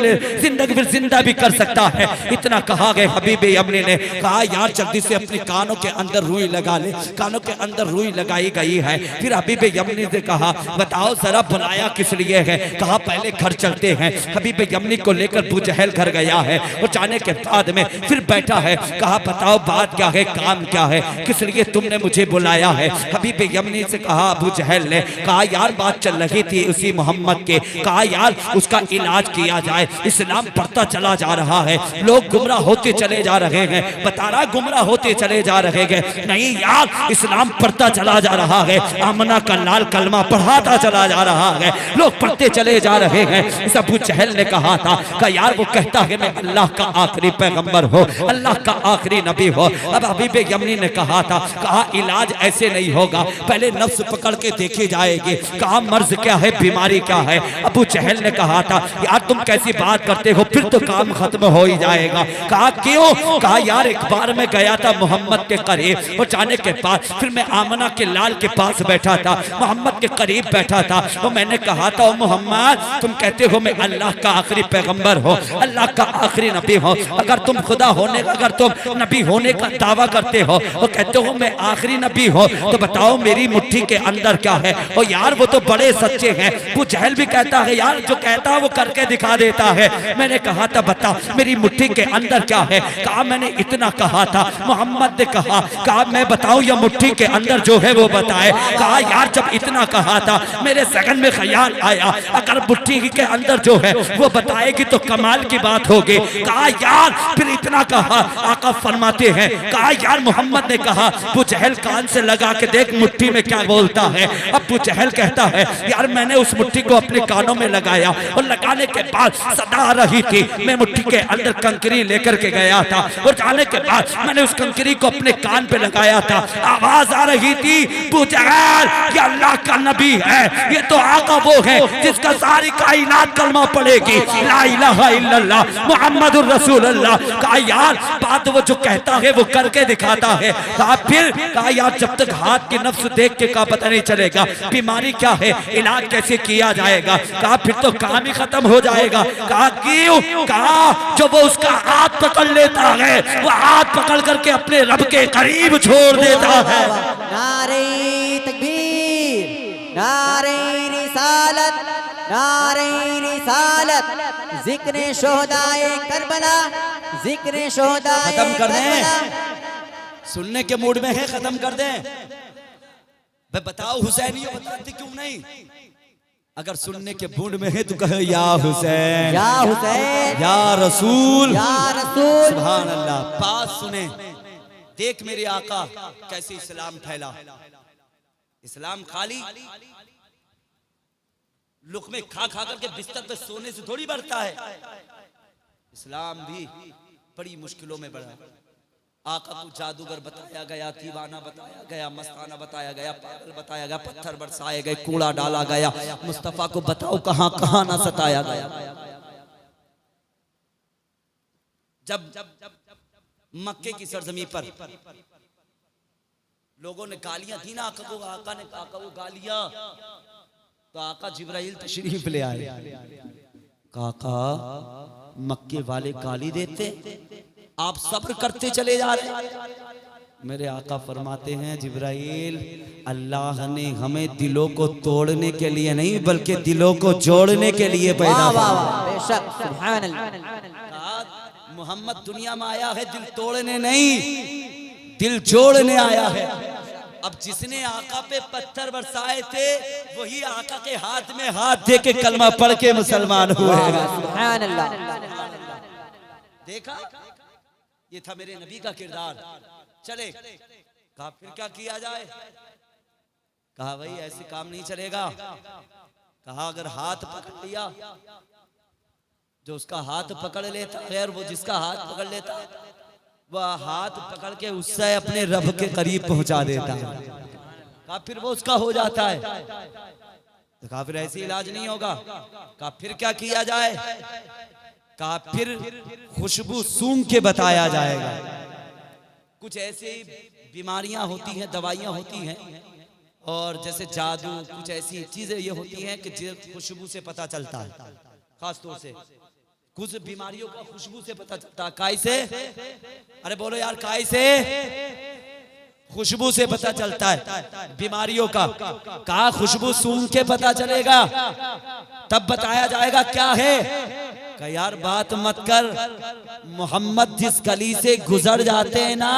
जिंदा भी कर सकता है। इतना कहा गया हबीब यमनी ने। कहा यार जल्दी से अपने कानों के अंदर रूई लगा ले। कानों के अंदर रूई लगाई गई है। फिर हबीब यमनी ने कहा बताओ जरा बुलाया किस लिए है? कहा पहले घर चलते हैं। हबीब यमनी को लेकर अबू जहल घर गया है और जाने के बाद में फिर बैठा है। कहा बताओ बात क्या है, काम क्या है, किस लिए तुमने मुझे बुलाया है? हबीब यमनी से कहा अबू जहल ने। कहा यार बात चल रही थी उसी मोहम्मद के। कहा यार उसका इलाज किया जाए, इस्लाम बढ़ता चला जा रहा है, लोग गुमराह होते चले जा रहे हैं। बता रहा गुमराह होते चले जा रहे हैं। नहीं यार इस्लाम बढ़ता चला जा रहा है, आमना का लाल कलमा पढ़ाता चला जा रहा है, लोग पढ़ते चले जा रहे हैं। इस अबू जहल ने कहा था कि यार वो कहता है मैं अल्लाह का आखिरी पैगंबर हो, अल्लाह का आखिरी नबी हो। अब हबीब यमनी ने कहा था, कहा इलाज ऐसे नहीं होगा, पहले नफ्स पकड़ के देखी जाएगी। कहा मर्ज क्या है, बीमारी क्या है? अबू जहल ने कहा था यार तुम कैसी बात करते हो, फिर तो काम खत्म हो ही जाएगा। कहा क्यों? कहा यार एक बार मैं गया था मोहम्मद के करीब और जाने के बाद फिर मैं आमना के लाल के पास बैठा था, मोहम्मद के करीब बैठा था, तो मैंने कहा था मोहम्मद तुम कहते हो मैं अल्लाह का आखिरी पैगंबर हो, अल्लाह का आखिरी नबी हो, अगर तुम खुदा होने का, अगर तुम नबी होने का दावा करते हो और कहते हो मैं आखिरी नबी हो, तो बताओ मेरी मुट्ठी के अंदर क्या है। और यार वो तो बड़े सच्चे हैं। वो जहल भी कहता है यार जो कहता है वो करके दिखा देता है। मैंने कहा था बता मेरी मुट्ठी के अंदर क्या है। कहा मैंने इतना कहा था। मोहम्मद ने कहा मैं बताऊं या मुट्ठी के अंदर जो है वो बताए। कहा यार जब इतना कहा था मेरे जहन में ख्याल आया अगर मुट्ठी के अंदर जो है वो बताएगी तो कमाल की बात होगी। कहा यार फिर इतना कहा। आका फरमाते हैं कहा यार मोहम्मद ने कहा अबू जहल कान से लगा के देख मुट्ठी में क्या बोलता है। अबू जहल कहता है यार मैंने उस मुट्ठी को अपने कानों में लगाया और लगाने के बाद सदा आ रही थी। मैं मुट्ठी के अंदर कंकरी लेकर के गया था और जाने के बाद मैंने उस कंकरी को अपने कान पे लगाया था। आवाज आ रही थी अबू जहल ये अल्लाह का नबी है, ये तो आका वो है जिसका सारी कायनात कलमा पड़ेगी ला इलाहा इल्लल्लाह मुहम्मदुर रसूलुल्लाह। कहा यार बात वो जो कहता है वो करके दिखाता है। कहा फिर कहा यार जब तक हाथ की नफ्स देख के का पता नहीं चलेगा बीमारी क्या है, इलाज कैसे किया जाएगा। कहा फिर तो काम ही खत्म हो जाएगा। कहा क्यों। कहा जो वो उसका हाथ पकड़ लेता है वो हाथ पकड़ करके अपने रब के करीब छोड़ देता है। नारे तकबीर, नारे रिसालत, नारे रिसालत, जिक्र शोहदाए करबला, जिक्र शोहदाए खत्म कर दें। करबला। सुनने के मूड में है खत्म कर दें। मैं बताओ हुसैनियों बताते क्यों नहीं। अगर सुनने के मूड में है तो कहे या हुसैन या हुसैन या रसूल या रसूल। सुभान अल्लाह। बात सुने देख मेरे आका कैसे इस्लाम फैला। इस्लाम खाली लुक़मे खा खा करके बिस्तर पे सोने से थोड़ी बढ़ता है। इस्लाम भी बड़ी मुश्किलों में बढ़ा। आका को जादूगर बताया गया, दीवाना बताया गया, मस्ताना बताया गया, पागल बताया गया, पत्थर बरसाए गए, कूड़ा डाला गया। मुस्तफा को बताओ कहां कहां ना सताया गया। जब मक्के की सरजमी पर लोगों ने गालियां दी ना आका को, आका ने आका वो गालियां तो आका जिब्राइल तशरीफ ले आए। काका मक्के वाले गाली देते आप सब्र करते चले जा रहे। मेरे आका फरमाते हैं जिब्राइल अल्लाह ने हमें दिलों को तोड़ने के लिए नहीं बल्कि दिलों को जोड़ने के लिए पैदा किया। बेशक सुभान अल्लाह। मोहम्मद दुनिया में आया है दिल तोड़ने नहीं दिल जोड़ने आया है। अब जिसने आका पे पत्थर बरसाए थे वही आका के हाथ में हाथ दे के कलमा पढ़ के मुसलमान हुए। सुभान अल्लाह। देखा ये था मेरे नबी का किरदार। चले कहा फिर क्या किया जाए। कहा भाई ऐसे काम नहीं चलेगा। कहा अगर हाथ पकड़ लिया जो उसका हाथ पकड़ लेता है और वो जिसका हाथ पकड़ लेता है वह हाथ पकड़ के उससे अपने रब के करीब पहुंचा देता है। कहा फिर वो उसका हो जाता है। तो कहा फिर ऐसे इलाज नहीं होगा। कहा फिर क्या किया जाए। कहा फिर खुशबू सूंघ के बताया जाएगा। कुछ ऐसी बीमारियां होती हैं, दवाइयां होती हैं और जैसे जादू कुछ ऐसी चीजें ये होती हैं कि खुशबू से पता चलता है। खास तौर से कुछ बीमारियों का खुशबू से पता चलता है। काई से? अरे बोलो यार काई से? खुशबू से पता चलता है बीमारियों का। कहा खुशबू सूंघ के पता चलेगा तब बताया जाएगा क्या है। कहा यार बात मत कर। मोहम्मद जिस गली से गुजर जाते हैं ना,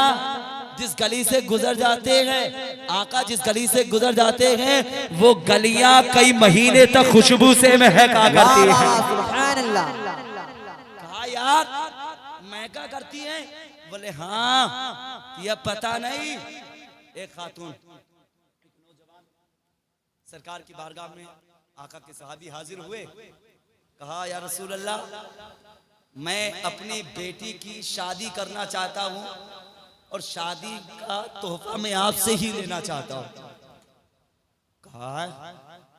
जिस गली से गुजर जाते हैं आका जिस गली से गुजर जाते हैं वो गलियां कई महीने तक खुशबू से महका करती है। सुभान अल्लाह। कहा यार महका करती है। बोले हाँ यह पता नहीं। एक खातून सरकार की बारगाह में आका के सहाबी हाजिर हुए। कहा या रसूल अल्लाह मैं अपनी बेटी की शादी करना चाहता हूँ और शादी का तोहफा मैं आपसे ही लेना चाहता हूँ। कहा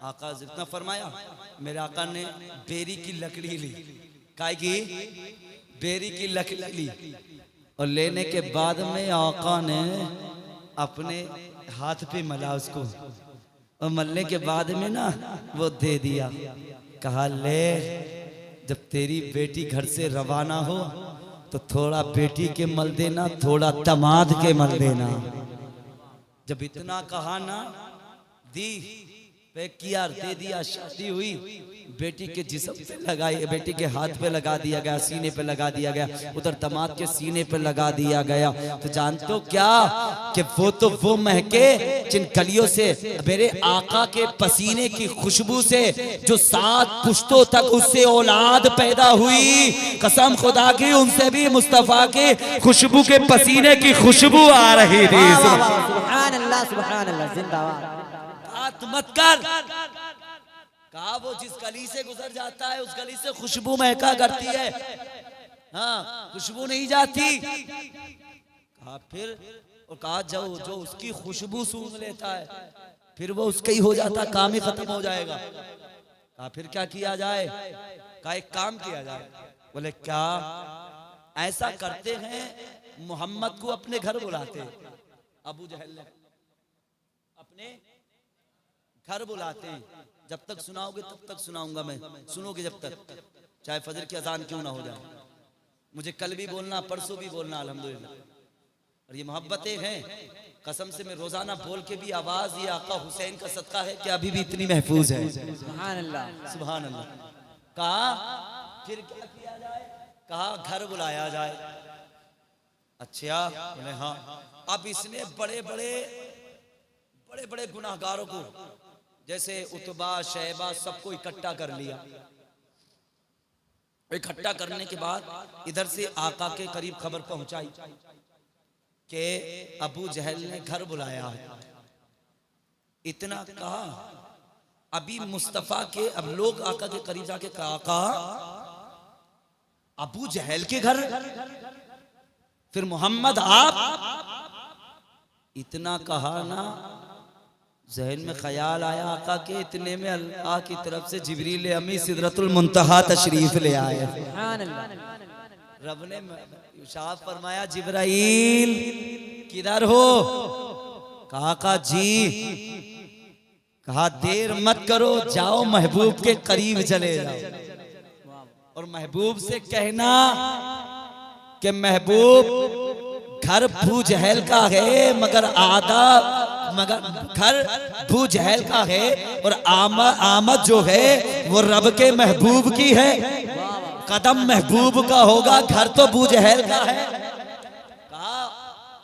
आका जितना फरमाया। मेरे आका ने बेरी की लकड़ी ली। काय की बेरी की लकड़ी ली और लेने के बाद में आका ने अपने हाथ पे मला उसको और मलने के बाद में ना वो दे दिया। कहा ले जब तेरी बेटी घर से रवाना हो तो थोड़ा बेटी के मल देना, थोड़ा दामाद के मल देना। जब इतना कहा ना, दी पैक किया, दे दिया, शादी हुई, बेटी के जिस्म पे लगाई, बेटी के हाथ पे लगा दिया गया, सीने पे लगा दिया गया, उधर दामाद के सीने पे लगा दिया गया। तो जानते हो क्या कि वो महके जिन कलियों से मेरे आका के पसीने की खुशबू से जो 7 पुश्तों तक उससे औलाद पैदा हुई, कसम खुदा की उनसे भी मुस्तफा के खुशबू के पसीने की खुशबू आ रही थी। सुभान अल्लाह जिंदाबाद। बात मत कर, कहा वो जिस गली से गुजर जाता है उस गली से खुशबू महका करती है, हाँ खुशबू नहीं जाती। कहा फिर, और कहा जो उसकी खुशबू सूंघ लेता है फिर वो उसका ही हो जाता, काम ही खत्म हो जाएगा। कहा फिर क्या किया जाए? कहा एक काम किया जाए। बोले क्या? ऐसा करते हैं मोहम्मद को अपने घर बुलाते, अबू जहल ने अपने घर बुलाते हैं। जब तक सुनाओगे तब तक सुनाऊंगा मैं, सुनोगे जब तक, चाहे फजर की अजान क्यों ना हो जाए। मुझे कल भी बोलना, परसों भी बोलना, अल्हम्दुलिल्लाह। और ये मोहब्बतें हैं, कसम से मैं रोजाना बोल के भी आवाज ये आका हुसैन का सदका है कि अभी भी इतनी महफूज है। सुभान अल्लाह, सुभान अल्लाह। कहा फिर क्या किया जाए? कहा घर बुलाया जाए। अच्छा बोले हाँ। अब इसने बड़े बड़े गुनाहगारों को, जैसे उतबा, शैबा, सबको इकट्ठा कर लिया। इकट्ठा करने के बाद इधर से आका के करीब खबर पहुंचाई कि अबू जहल ने घर बुलाया है। इतना कहा, अभी मुस्तफा के, अब लोग आका के करीब जाके कहा, आका अबू जहल के घर, फिर मोहम्मद आप। इतना कहा ना, ज़हन में ख्याल आया आका के, इतने में अल्लाह की तरफ से जिब्रील अमी सिदरतुल मुंतहा तशरीफ ले आए। रब ने इरशाद फरमाया, जिब्राइल किधर हो? कहा आका जी। कहा देर मत करो, जाओ महबूब के करीब चले जाओ और महबूब से कहना कि महबूब घर अबू जहल का है, मगर घर अबू जहल का है और आमद जो है वो रब के महबूब की है। कदम महबूब का होगा, घर तो अबू जहल का है। कहा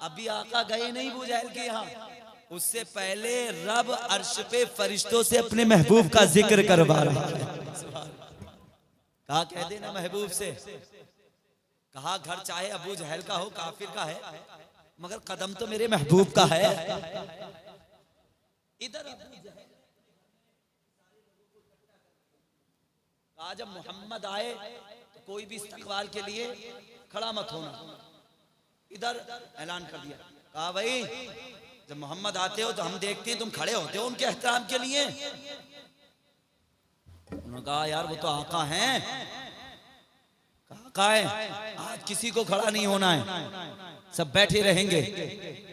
अभी आका गए नहीं अबू जहल के यहाँ, उससे पहले रब अर्श पे फरिश्तों से अपने महबूब का जिक्र करवा रहा है। कहा कह देना महबूब से, कहा घर चाहे अबू जहल का हो, काफिर का है, मगर कदम तो मेरे महबूब का है। इधर कहा जब मोहम्मद आए तो कोई भी इस्तकबाल के लिए खड़ा मत होना। इधर ऐलान कर दिया, कहा भाई जब मोहम्मद आते हो तो हम देखते हैं तुम खड़े होते हो उनके एहतराम के लिए। उन्होंने कहा यार वो तो आका हैं। कहा है आज किसी को खड़ा नहीं होना है, सब बैठे रहेंगे।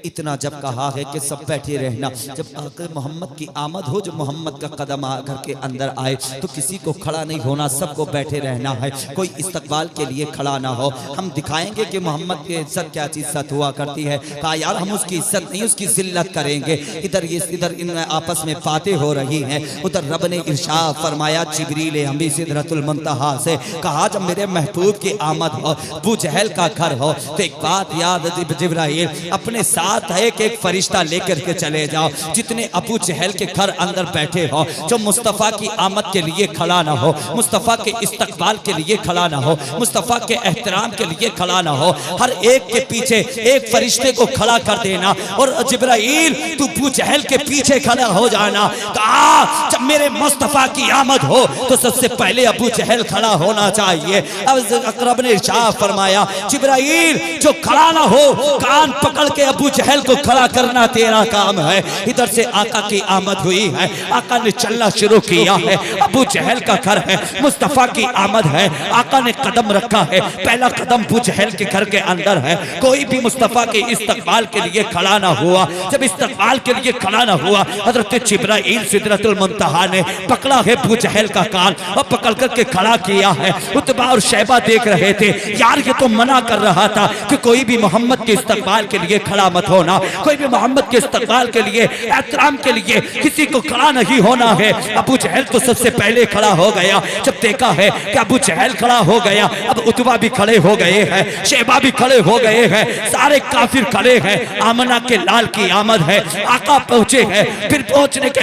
इतना जब कहा है कि सब बैठे रहना, जब आकर मोहम्मद की आमद हो, जब मोहम्मद का कदम घर के अंदर आए तो किसी को खड़ा नहीं होना, सबको बैठे रहना है, कोई इस्तकबाल के लिए खड़ा ना हो। हम दिखाएंगे कि मोहम्मद की इज्जत क्या चीज इज्जत हुआ करती है। कहा यार हम उसकी इज्जत नहीं उसकी जिल्लत करेंगे। इधर इन आपस में बातें हो रही हैं। उधर रब ने इरशाद फरमाया जिब्रील अमी सिदरतुल मुंतहा से, कहा जब मेरे महबूब की आमद हो, अबू जहल का घर हो, तो एक बात याद जिब्राइल अपने साथ है कि एक फरिश्ता लेकर के चले जाओ, जितने अबू जहल के घर अंदर बैठे हो, जो मुस्तफ़ा की आमद के लिए खड़ा ना हो, मुस्तफ़ा के इस्तकबाल के लिए खड़ा ना हो, मुस्तफ़ा के एहतराम के लिए खड़ा ना हो, हर एक के पीछे एक फरिश्ते को खड़ा कर देना। और जिब्राइल तू अबू जहल के पीछे खड़ा हो जाना। कहा जब मेरे मुस्तफ़ा की आमद हो तो सबसे पहले अबू जहल खड़ा होना चाहिए। अब अकरब ने इरशाद फरमाया जिब्राइल जो खड़ा ना हो, कान पकड़ के अबू जहल को खड़ा करना तेरा काम है। इधर से आका की आमद हुई है, आका ने चलना शुरू किया है। अबू जहल का घर है, मुस्तफा की आमद है, आका ने कदम रखा है। पहला कदम अबू जहल के घर के अंदर है। कोई भी मुस्तफा के इस्तकबाल के लिए खड़ा ना हुआ। जब इस्तकबाल के लिए खड़ा ना हुआ, हजरत जिब्राइल सिदरतुल मुंतहा ने पकड़ा है अबू जहल का कान और पकड़ करके खड़ा किया है। उतबा और शैबा देख रहे थे, यार ये तो मना कर रहा था कि कोई भी मोहम्मद के इस्तकबाल के लिए खड़ा मत होना, कोई भी मोहम्मद के इस्तकबाल के लिए, एहतराम के लिए किसी को खड़ा नहीं होना है। अबू जहल तो सबसे पहले खड़ा हो गया। जब देखा है कि अबू जहल खड़ा हो गया, अब उतबा भी खड़े हो गए हैं, शैबा भी खड़े हो गए हैं, सारे काफिर खड़े हैं। आमना के लाल की आमद है, आका पहुंचे हैं। फिर पहुंचने के